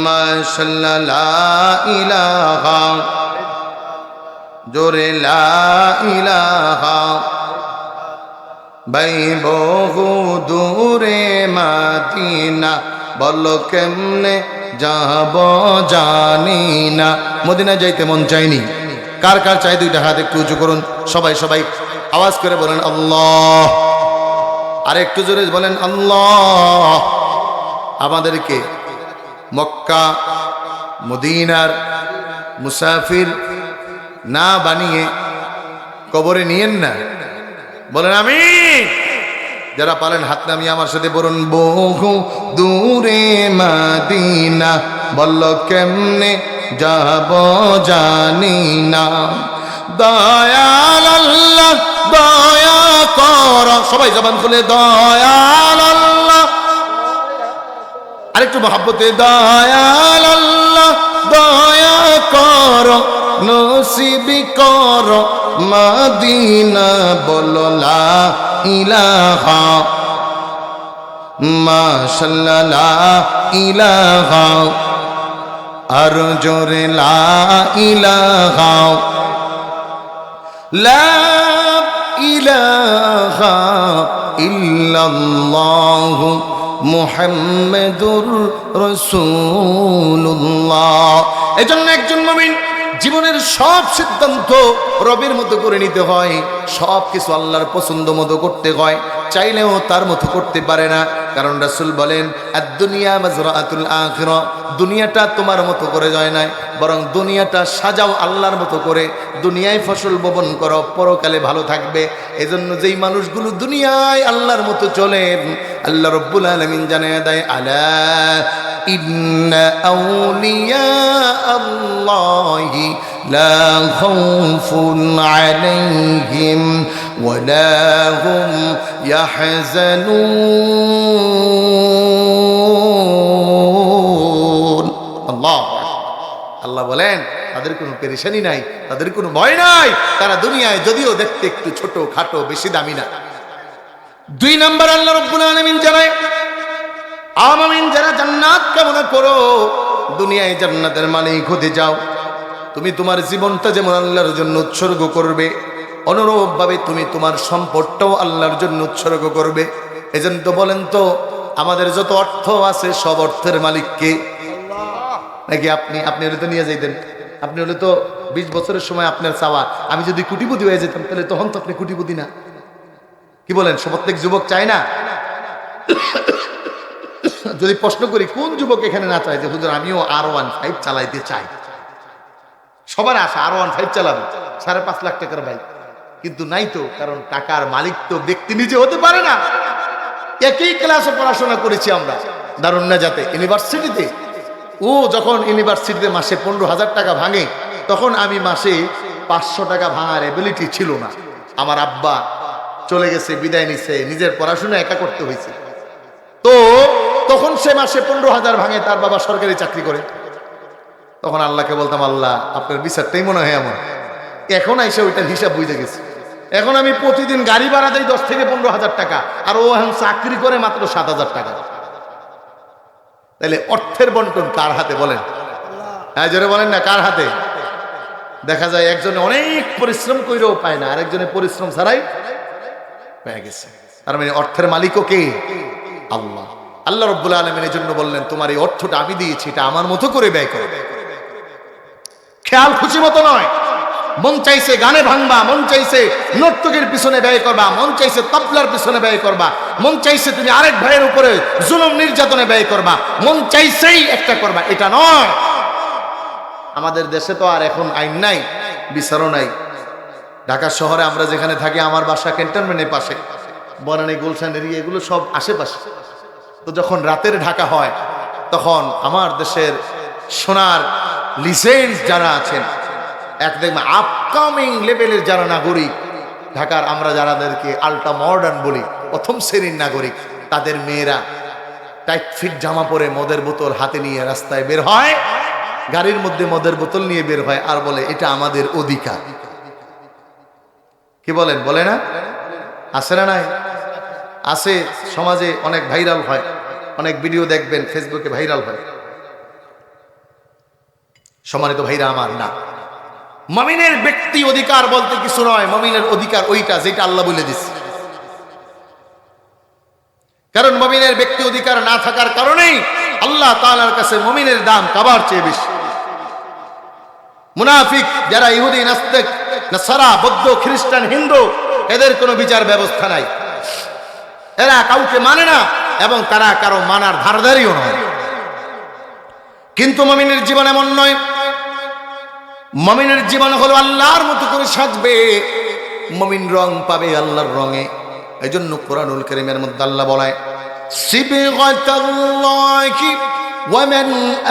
মাশাআল্লাহ, লা ইলাহা, জোরে লা ইলাহা। ভাই বহু দূরে মাদিনা, বলো কেমনে যাব জানি না। মদিনা যাইতে মন চাইনি? কার কার চাই? 2টা হাত একটু উঁচু করুন। সবাই আওয়াজ করে বলেন আল্লাহ। আর একটু জোরে বলেন আল্লাহ। আমাদেরকে মক্কা মদিনার মুসাফির না বানিয়ে কবরে নিয়েন না। বলেন আমিন। যারা পারেন হাত নামিয়ে আমার সাথে বলুন, বহু দূরে মদিনা, বলল কেমনে যাব জানি না। দয়াল আল্লাহ দয়া কর, সবাই জবান খুলে দয়াল আল্লাহ। আরেকটু মহব্বতে, দয়াল আল্লাহ দয়া কর, নসিব কর মদিনা, বলো লা ইলাহা মাশাআল্লাহ, লা ইলাহা। আর জোরে লা ইলাহা, লা ইলাহা ইল্লাল্লাহু মুহাম্মাদুর রাসূলুল্লাহ। এজন্য একজন মুমিন জীবনের সব সিদ্ধান্ত রবের মতো করে নিতে হয়, সব কিছু আল্লাহর পছন্দ মতো করতে হয়। চাইলেও তার মতো করতে পারে না, কারণ রাসূল বলেন আদ-দুনিয়া মাজরাআতুল আখিরা, দুনিয়াটা তোমার মতো করে যায় না, বরং দুনিয়াটা সাজাও আল্লাহর মতো করে, দুনিয়ায় ফসল বপন করো, পরকালে ভালো থাকবে। এজন্য যেই মানুষগুলো দুনিয়ায় আল্লাহর মতো চলে, আল্লাহ রাব্বুল আলামিন জানিয়ে দেয়, আলা ইন্না আউলিয়া আল্লাহি লা খাউফুন আলাইহিম ওয়ালা হুম ইয়াহজানুন। আল্লাহ বলেন তাদের কোনো পেরেশানি নাই, তাদের কোনো ভয় নাই। তারা দুনিয়ায় যদিও দেখতে একটু ছোট খাটো, বেশি দামি না। 2 নম্বর আল্লাহ রাব্বুল আলামিন জানায়, আমিন, যারা জান্নাত কামনা করো, দুনিয়ায় জান্নাতের মালিক হতে যাও, তুমি তোমার জীবনটা যেমন আল্লাহর জন্য উৎসর্গ করবে, অনুরূপভাবে তুমি তোমার সম্পদটাও আল্লাহর জন্য উৎসর্গ করবে। এজন্য তো বলেন তো, আমাদের যত অর্থ আছে সব অর্থের মালিক কে? নাকি আপনি হলে তো নিয়ে যাইতেন, আপনি হলে তো 20 বছরের সময় আপনার চাওয়া, আমি যদি কোটিপতি হয়ে যেতাম তাহলে তখন তো আপনি কোটিপতি না। কি বলেন? প্রত্যেক যুবক চায় না? যদি প্রশ্ন করি কোন যুবক এখানে না চায় যে হুজুর আমিও R15 চালাইতে চাই? সবার আশা R15 চালাবে, 5.5 লাখ টাকার বাইক, কিন্তু নাই তো, কারণ টাকার মালিক তো ব্যক্তি নিজে হতে পারে না। একই ক্লাসে পড়াশোনা করেছি আমরা দারুন নাজাতে ইউনিভার্সিটিতে। ও যখন ইউনিভার্সিটিতে মাসে 15,000 টাকা ভাঙে, তখন আমি মাসে 500 টাকা ভাঙার এবিলিটি ছিল না। আমার আব্বা চলে গেছে, বিদায় নিছে, নিজের পড়াশোনা একা করতে হয়েছে। তো তখন সে মাসে 15,000 ভাঙে, তার বাবা সরকারি চাকরি করে। তখন আল্লাহকে বলতাম, আল্লাহ আপনার বিচারটাই মনে হয় এমন। এখন আইসা ওইটার হিসাব বুঝে গেছে। এখন আমি প্রতিদিন গাড়ি ভাড়া দেই 10 থেকে 15,000 টাকা, আর ও এখন চাকরি করে মাত্র 7,000 টাকা। তাহলে অর্থের বন্টন কার হাতে বলেন? হ্যাঁ জোরে বলেন না, কার হাতে? দেখা যায় একজনে অনেক পরিশ্রম কইরেও পায় না, আরেকজনে পরিশ্রম ছাড়াই পেয়ে গেছে। তার মানে অর্থের মালিকও কে? আল্লাহ। আল্লাহ রাব্বুল আলামিন এর জন্য বললেন, তোমার এই অর্থটা আমি দিয়েছি, এটা আমার মতো করে ব্যয় করো, খেয়াল খুশি মতো নয়। মন চাইছে গানে ভাঙবা, মন চাইছে নর্তকের পিছনে ব্যয় করবা, মন চাইছে তবলার পিছনে ব্যয় করবা, মন চাইছে তুমি আরেক ভাইয়ের উপরে জুলুম নির্যাতনে ব্যয় করবা, মন চাইছেই একটা করবা, এটা নয়। আমাদের দেশে তো আর এখন আইন নাই, বিচারও নাই। ঢাকা শহরে আমরা যেখানে থাকি, আমার বাসা ক্যান্টনমেন্টের পাশে, বনানী গুলশান এরিয়া, এগুলো সব আশেপাশে। তো যখন রাতের ঢাকা হয়, তখন আমার দেশের সোনার লিজেন্ড যারা আছেন, একদম আপকামিং লেভেলের যারা নাগরিক ঢাকার, আমরা যারাদেরকে আল্ট্রা মডার্ন বলি, প্রথম শ্রেণীর নাগরিক, তাদের মেয়েরা টাইট ফিট জামা পরে মদের বোতল হাতে নিয়ে রাস্তায় বের হয়, গাড়ির মধ্যে মদের বোতল নিয়ে বের হয়, আর বলে এটা আমাদের অধিকার। কি বলেন? বলে না? আছে না? নাই আছে। সমাজে অনেক ভাইরাল হয়, অনেক ভিডিও দেখবেন ফেসবুকে ভাইরাল হয়। সম্মানিত ভাইরা আমার, না, মুমিনের ব্যক্তি অধিকার বলতে কিছু নয়। মুমিনের অধিকার ওইটা যেটা আল্লাহ বলে দিচ্ছে। কারণ মুমিনের ব্যক্তি অধিকার না থাকার কারণেই আল্লাহ তাআলার কাছে মুমিনের দাম কাবার চেয়ে বেশি। মুনাফিক যারা ইহুদি, নাস্তিক, নাসারা, বৌদ্ধ, খ্রিস্টান, হিন্দু, এদের কোনো বিচার ব্যবস্থা নাই। এরা কাউকে মানে না এবং তারা কারো মানার ধারধারিও নয়। কিন্তু মুমিনের জীবন এমন নয়। মুমিনের জীবন হলো আল্লাহর মতো করে সাজবে, মুমিন রং পাবে আল্লাহর রঙে। এই জন্য কোরআনুল কারীমের মধ্যে আল্লাহ বলে, সিবগাতাল্লাহি ওয়া মান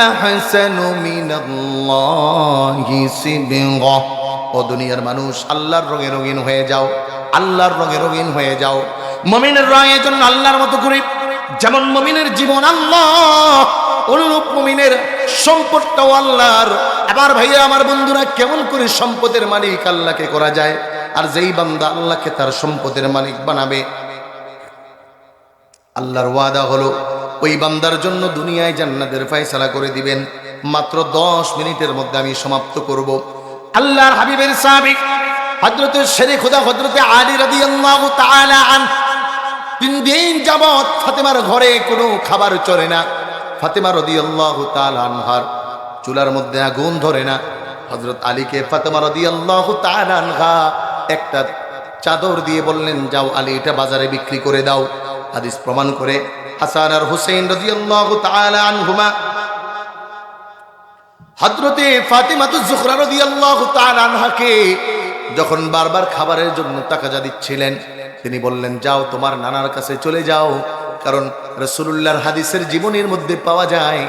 আহসানু মিনাল্লাহি সিবগা। ও দুনিয়ার মানুষ, আল্লাহর রঙে রঙিন হয়ে যাও, আল্লাহর রঙে রঙিন হয়ে যাও। মুমিনের রঙের জন্য আল্লাহর মতো করে, যেমন মুমিনের জীবন আল্লাহ, অনুরূপ মুমিনের সম্পদটাও আল্লাহর। আবার ভাইয়া আমার বন্ধুরা, কেমন করে সম্পদের মালিক আল্লাহকে করা যায়? আর যেই বান্দা আল্লাহকে তার সম্পদের মালিক বানাবে, আল্লাহর ওয়াদা হলো ওই বান্দার জন্য দুনিয়ায় জান্নাতের ফয়সালা করে দিবেন। মাত্র 10 মিনিটের মধ্যে আমি সমাপ্ত করব। আল্লাহর হাবিবের সাহাবী হযরতে শেরে খোদা হযরতে আলী রাদিয়াল্লাহু তাআলা আনহু 3 দিন যাবত ফাতেমার ঘরে কোনো খাবার চলে না। ফাতেমা রাদিয়াল্লাহু তাআলা আনহার চুলার মধ্যে আগুন ধরে না। হযরত আলীকে ফাতেমা রাদিয়াল্লাহু তাআলা আনহা একটা চাদর দিয়ে বললেন, যাও আলী, এটা বাজারে বিক্রি করে দাও। হাদিস প্রমাণ করে হাসান আর হুসাইন রাদিয়াল্লাহু তাআলা আনহুমা হযরতে ফাতিমাতুজ জোহরা রাদিয়াল্লাহু তাআলা আনহাকে যখন বারবার খাবারের জন্য তাকাজা দিচ্ছিলেন, তিনি বললেন, যাও তোমার নানার কাছে চলে যাও। কারণ রাসূলুল্লাহর হাদিসের জীবনের মধ্যে পাওয়া যায়,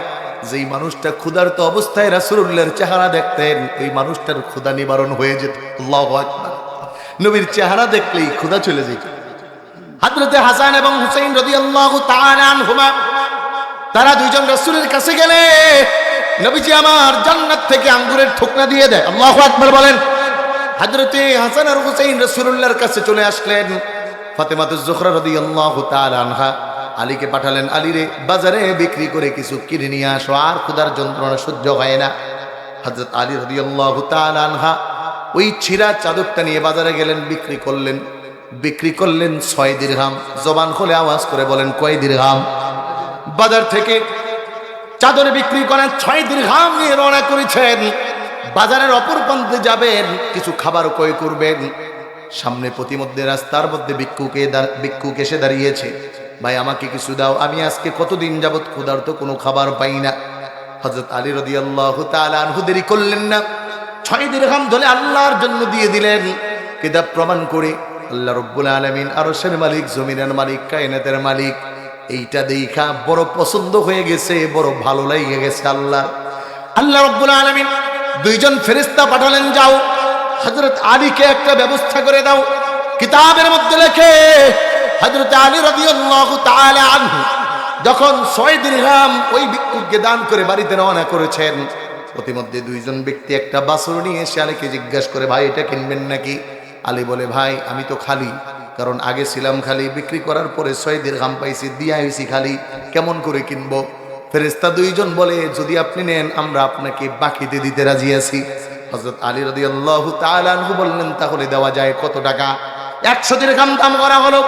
যেই মানুষটা ক্ষুধার্ত অবস্থায় রাসূলুল্লাহর চেহারা দেখতেন, ওই মানুষটার ক্ষুধা নিবারণ হয়ে যেত। আল্লাহু আকবার। নবীর চেহারা দেখলেই ক্ষুধা চলে যেত। হযরতে হাসান এবং হুসাইন রাদিয়াল্লাহু তাআলা আনহুমা, তারা দুইজন রাসূলের কাছে গেলে নবীজি আমার জান্নাত থেকে আঙ্গুরের ঠোকরা দিয়ে দেয়। আল্লাহু আকবার বলেন। হযরতে হাসান আর হুসাইন রাসূলুল্লাহর কাছে চলে আসলেন। ফাতেমাতুজ জোহরা রাদিয়াল্লাহু তাআলা আনহা আলীকে পাঠালেন, আলী রে, বাজারে বিক্রি করে কিছু কিনে নিয়ে আসো, আর ক্ষুধার যন্ত্রণা সহ্য হয় না। হযরত আলী রাদিয়াল্লাহু তাআলা আনহা ওই ছিঁড়া চাদরটা নিয়ে বাজারে গেলেন, বিক্রি করলেন 6 দিরহাম। জবান খুলে আওয়াজ করে বলেন, কয় দিরহাম? বাজার থেকে চাদর বিক্রি করার 6 দিরহাম নিয়ে রওনা করেছেন। বাজারের অপর প্রান্তে যাবেন, কিছু খাবার ক্রয় করবেন। সামনে প্রতিমধ্যে রাস্তার মধ্যে ভিক্ষুক এসে দাঁড়িয়েছে। ভাই আমাকে কিছু দাও, আমি আজকে কতদিন যাবত ক্ষুধার্ত, কোনো খাবার পাই না। হযরত আলী রাদিয়াল্লাহু তাআলা আনহু দেরি করলেন না, 6 দিরহাম ধরে আল্লাহর জন্য দিয়ে দিলেন। কিতাব প্রমাণ করে আল্লাহ রাব্বুল আলামিন আরশের মালিক, জমিনের মালিক, কায়নাতের মালিক, এইটা দেখা বড় পছন্দ হয়ে গেছে, বড় ভালো লেগে গেছে। আল্লাহ রাব্বুল আলামিন 2 জন ফেরেশতা পাঠালেন, যাও হযরত আলীকে একটা ব্যবস্থা করে দাও। কিতাবের মধ্যে লেখে হযরত আলী রাদিয়াল্লাহু তাআলা আনহু যখন 6 দিরহাম ওই ভিক্ষুককে দান করে বাড়িতে রওনা করেছেন, প্রতিমধ্যে 2 জন ব্যক্তি একটা বাছুর নিয়ে এসে আলীকে জিজ্ঞাসা করে, ভাই এটা কিনবেন নাকি? আলী বলে, ভাই আমি তো খালি, কারণ আগে ছিলাম খালি, বিক্রি করার পরে 6 দিরহাম পাইছি, দিয়া হইছি খালি, কেমন করে কিনবো? ফেরেশতা 2 জন বলে, যদি আপনি নেন আমরা আপনাকে বাকিতে দিতে রাজি আছি। হযরত আলী রাদিয়াল্লাহু তাআলা আনহু বললেন, তাহলে দেওয়া যায় কত টাকা? 100 দিরহাম দাম করা হলো।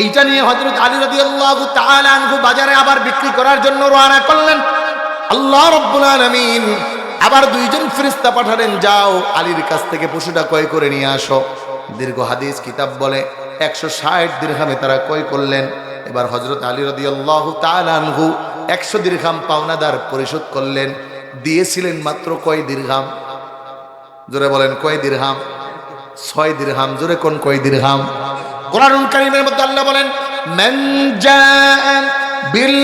এইটা নিয়ে হযরত আলী রাদিয়াল্লাহু তাআলা আনহু বাজারে আবার বিক্রি করার জন্য রওনা করলেন। আল্লাহ রাব্বুল আলামিন আবার 2 জন ফেরেশতা পাঠালেন, যাও আলীর কাছ থেকে পশুটা ক্রয় করে নিয়ে আসো। দীর্ঘ হাদিস কিতাব বলে 160 দিরহামে তারা ক্রয় করলেন। এবার হযরত আলী রাদিয়াল্লাহু তাআলা আনহু 100 দিরহাম পাওনাদার পরিশোধ করলেন। দিয়েছিলেন মাত্র কয় দিরহাম? জোরে বলেন কয় দিরহাম? 6 দিরহাম। জোরে কোন কয় দিরহাম? কোরআনুল কারীমের মধ্যে আল্লাহ বলেন, মান জাআ বিল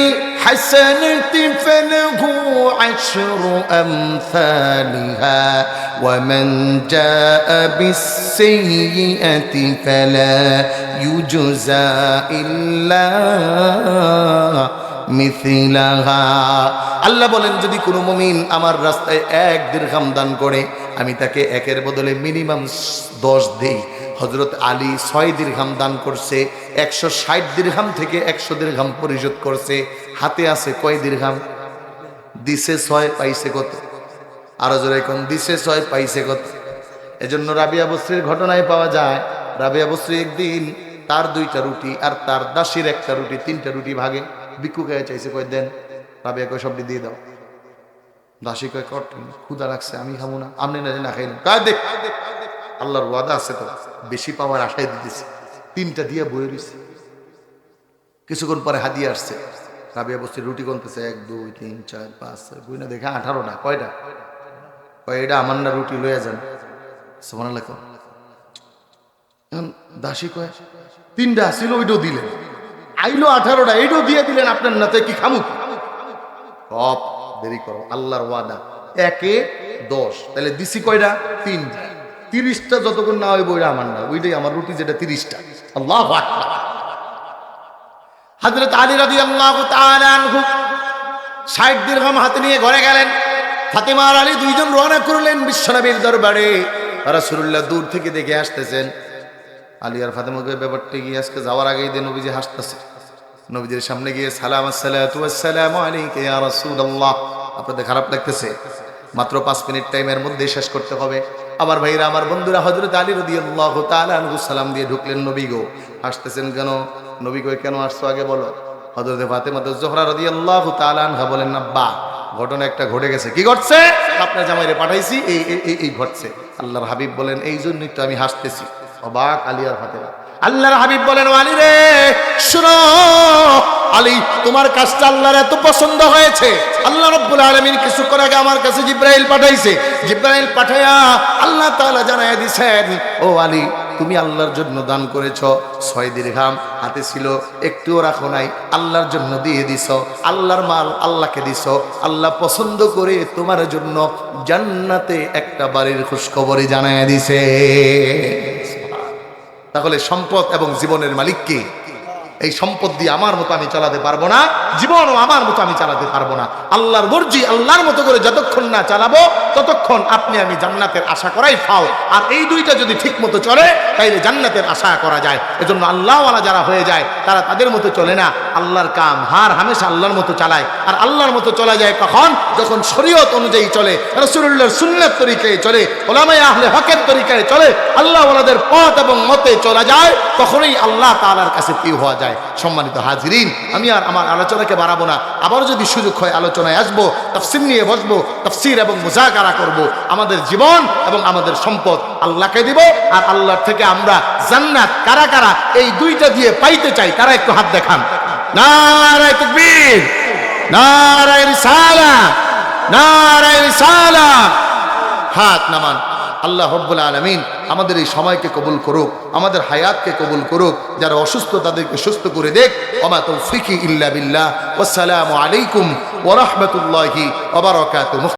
হাসানাতি ফালাহু 10 আমসালিহা ওয়া মান জাআ বিস সাইয়্যাতি ফালা ইউজজা ইল্লা মিথলাহা। আল্লাহ বলেন, যদি কোনো মুমিন আমার রাস্তায় 1 দিরহাম দান করে, আমি তাকে 1-এর বদলে মিনিমাম 10 দেই। হযরত আলী 6 দিরহাম দান করছে, 160 দিরহাম থেকে 100 দিরহাম পরিশোধ করছে। হাতে আছে কয় দিরহাম? দিছে 6, পাইছে কত? আরো জোরে কোন? দিছে 6, পাইছে কত? এজন্য রাবিয়া বসরির ঘটনায় পাওয়া যায়, রাবিয়া বসরি একদিন তার 2টা রুটি আর তার দাসীর 1টা রুটি, 3টা রুটি ভাগে ভিক্ষুক চাইছে, কয় দেন। রাবিয়া কয় সবটি দিয়ে দাও। দাসী কয় কট, ক্ষুধা লাগছে, আমি খাবো না, আপনি না খাইলেন। কয় দেখ, আল্লাহর ওয়াদা আছে তো, বেশি পাওয়ার আশায় দিতেছে। 3টা দিয়ে বয়ে রয়েছে। কিছুক্ষণ পরে হাদিয়া আসছে। রাবিয়া বসে রুটি গুনতেছে, 1 2 3 4 5 6, গুইনা দেখে 18টা। কয়টা? কয় এটা আমার না, রুটি লইয়া যান। সুবহানাল্লাহ। এখন দাসী কয় 3টা ছিল, ওইটাও দিলেন। আইলো 18টা, এইটাও দিয়ে দিলেন, আপনার না তো কি খামু? সব দেরি করো, আল্লাহর ওয়াদা 1-এ 10, তাহলে দিছি কয়টা? 3টা। 30টা যতক্ষণ না হইব ওইটা আমার না, ওইটাই আমার রুটি, যেটা 30টা। আল্লাহু আকবার। হযরত আলী রাদিয়াল্লাহু তাআলা আনহু 60 দিরহাম হাতে নিয়ে ঘরে গেলেন। ফাতেমা আর আলী 2 জন রওনা করলেন বিশ্বনবীর দরবারে। রাসূলুল্লাহ দূর থেকে দেখে আসতেছেন। আলী আর ফাতেমাকে ব্যাপারটা গিয়ে আজকে যাওয়ার আগেই দিয়ে নবীজি হাসতেছে। নবীজির সামনে গিয়ে সালাম, আসসালাতু ওয়াসসালামু আলাইকা ইয়া রাসূলুল্লাহ। আপনাদের খারাপ লাগতেছে? মাত্র 5 মিনিট টাইমের মধ্যে শেষ করতে হবে। আমার ভাইরা, আমার বন্ধুরা, হযরত আলী রাদিয়াল্লাহু তাআলা আনহু সালাম দিয়ে ঢুকলেন। নবী গো, হাসতেছেন কেন? নবী কই, কেন আসছো আগে বলো। হযরত ফাতেমা জোহরা রাদিয়াল্লাহু তাআলা আনহা বলেন, আব্বা ঘটনা একটা ঘটে গেছে। কি ঘটছে? আপনার জামাইরে পাঠাইছি, এই ঘটছে। আল্লাহর হাবিব বলেন, এই জন্যই তো আমি হাসতেছি। অবাক আলী আর ফাতেমা। আল্লাহর হাবিব বলেন, আলী রে শুনো, আলী তোমার কাজটা আল্লাহর এত পছন্দ হয়েছে, আল্লাহ রাব্বুল আলামিন কিছুক্ষণ আগে আমার কাছে জিবরাইল পাঠাইছে। জিবরাইল পাঠায়া আল্লাহ তাআলা জানায়া দিয়েছেন, ও আলী তুমি আল্লাহর জন্য দান করেছো। 6 দিরহাম হাতে ছিল, একটুও রাখো নাই, আল্লাহর জন্য দিয়ে দিছো। আল্লাহর মাল আল্লাহকে দিছো। আল্লাহ পছন্দ করে তোমার জন্য জান্নাতে একটা বাড়ির খুশখবরি জানায়া দিছে। তাহলে সম্পদ এবং জীবনের মালিক কে? এই সম্পদ দিয়ে আমার মতো আমি চালাতে পারবো না, জীবনও আমার মতো আমি চালাতে পারবো না। আল্লাহর মর্জি আল্লাহর মতো করে যতক্ষণ না চালাবো, ততক্ষণ আপনি আমি জান্নাতের আশা করাই ফাও। আর এই 2টা যদি ঠিক মতো চলে, তাইলে জান্নাতের আশা করা যায়। এজন্য আল্লাহওয়ালা যারা হয়ে যায়, তারা তাদের মতো চলে না, আল্লাহর কাম হার হামেশা আল্লাহর মতো চালায়। আর আল্লাহর মতো চলা যায় কখন? যখন শরীয়ত অনুযায়ী চলে, রাসূলুল্লাহর সুন্নাত তরিকায় চলে, উলামায়ে আহলে হকের তরিকায় চলে, আল্লাহওয়ালাদের পথ এবং মতে চলা যায়, তখনই আল্লাহ তাআলার কাছে প্রিয় হওয়া যায়। যায়। সম্মানিত হাজিরিন, আমি আর আমার আলোচনাকে বাড়াবো না। আবার যদি সুযোগ হয় আলোচনায় আসবো, তাফসীর নিয়ে বসবো, তাফসীর এবং মুযাকারা করব। আমাদের জীবন এবং আমাদের সম্পদ আল্লাহকে দিব, আর আল্লাহর থেকে আমরা জান্নাত কারা কারা এই দুইটা দিয়ে পাইতে চাই তারা একটু হাত দেখান। নারায়ে তাকবীর, নারায়ে রিসালাত, নারায়ে রিসালাত। হাত নামান। আল্লাহ রাব্বুল আলামিন আমাদের এই সময়কে কবুল করুক, আমাদের হায়াতকে কবুল করুক। যারা অসুস্থ তাদেরকে সুস্থ করে দেখ। ওমা তৌফিকি ইল্লা বিল্লাহ। ওয়াসসালামু আলাইকুম ওয়া রাহমাতুল্লাহি ওয়া বারাকাতুহু।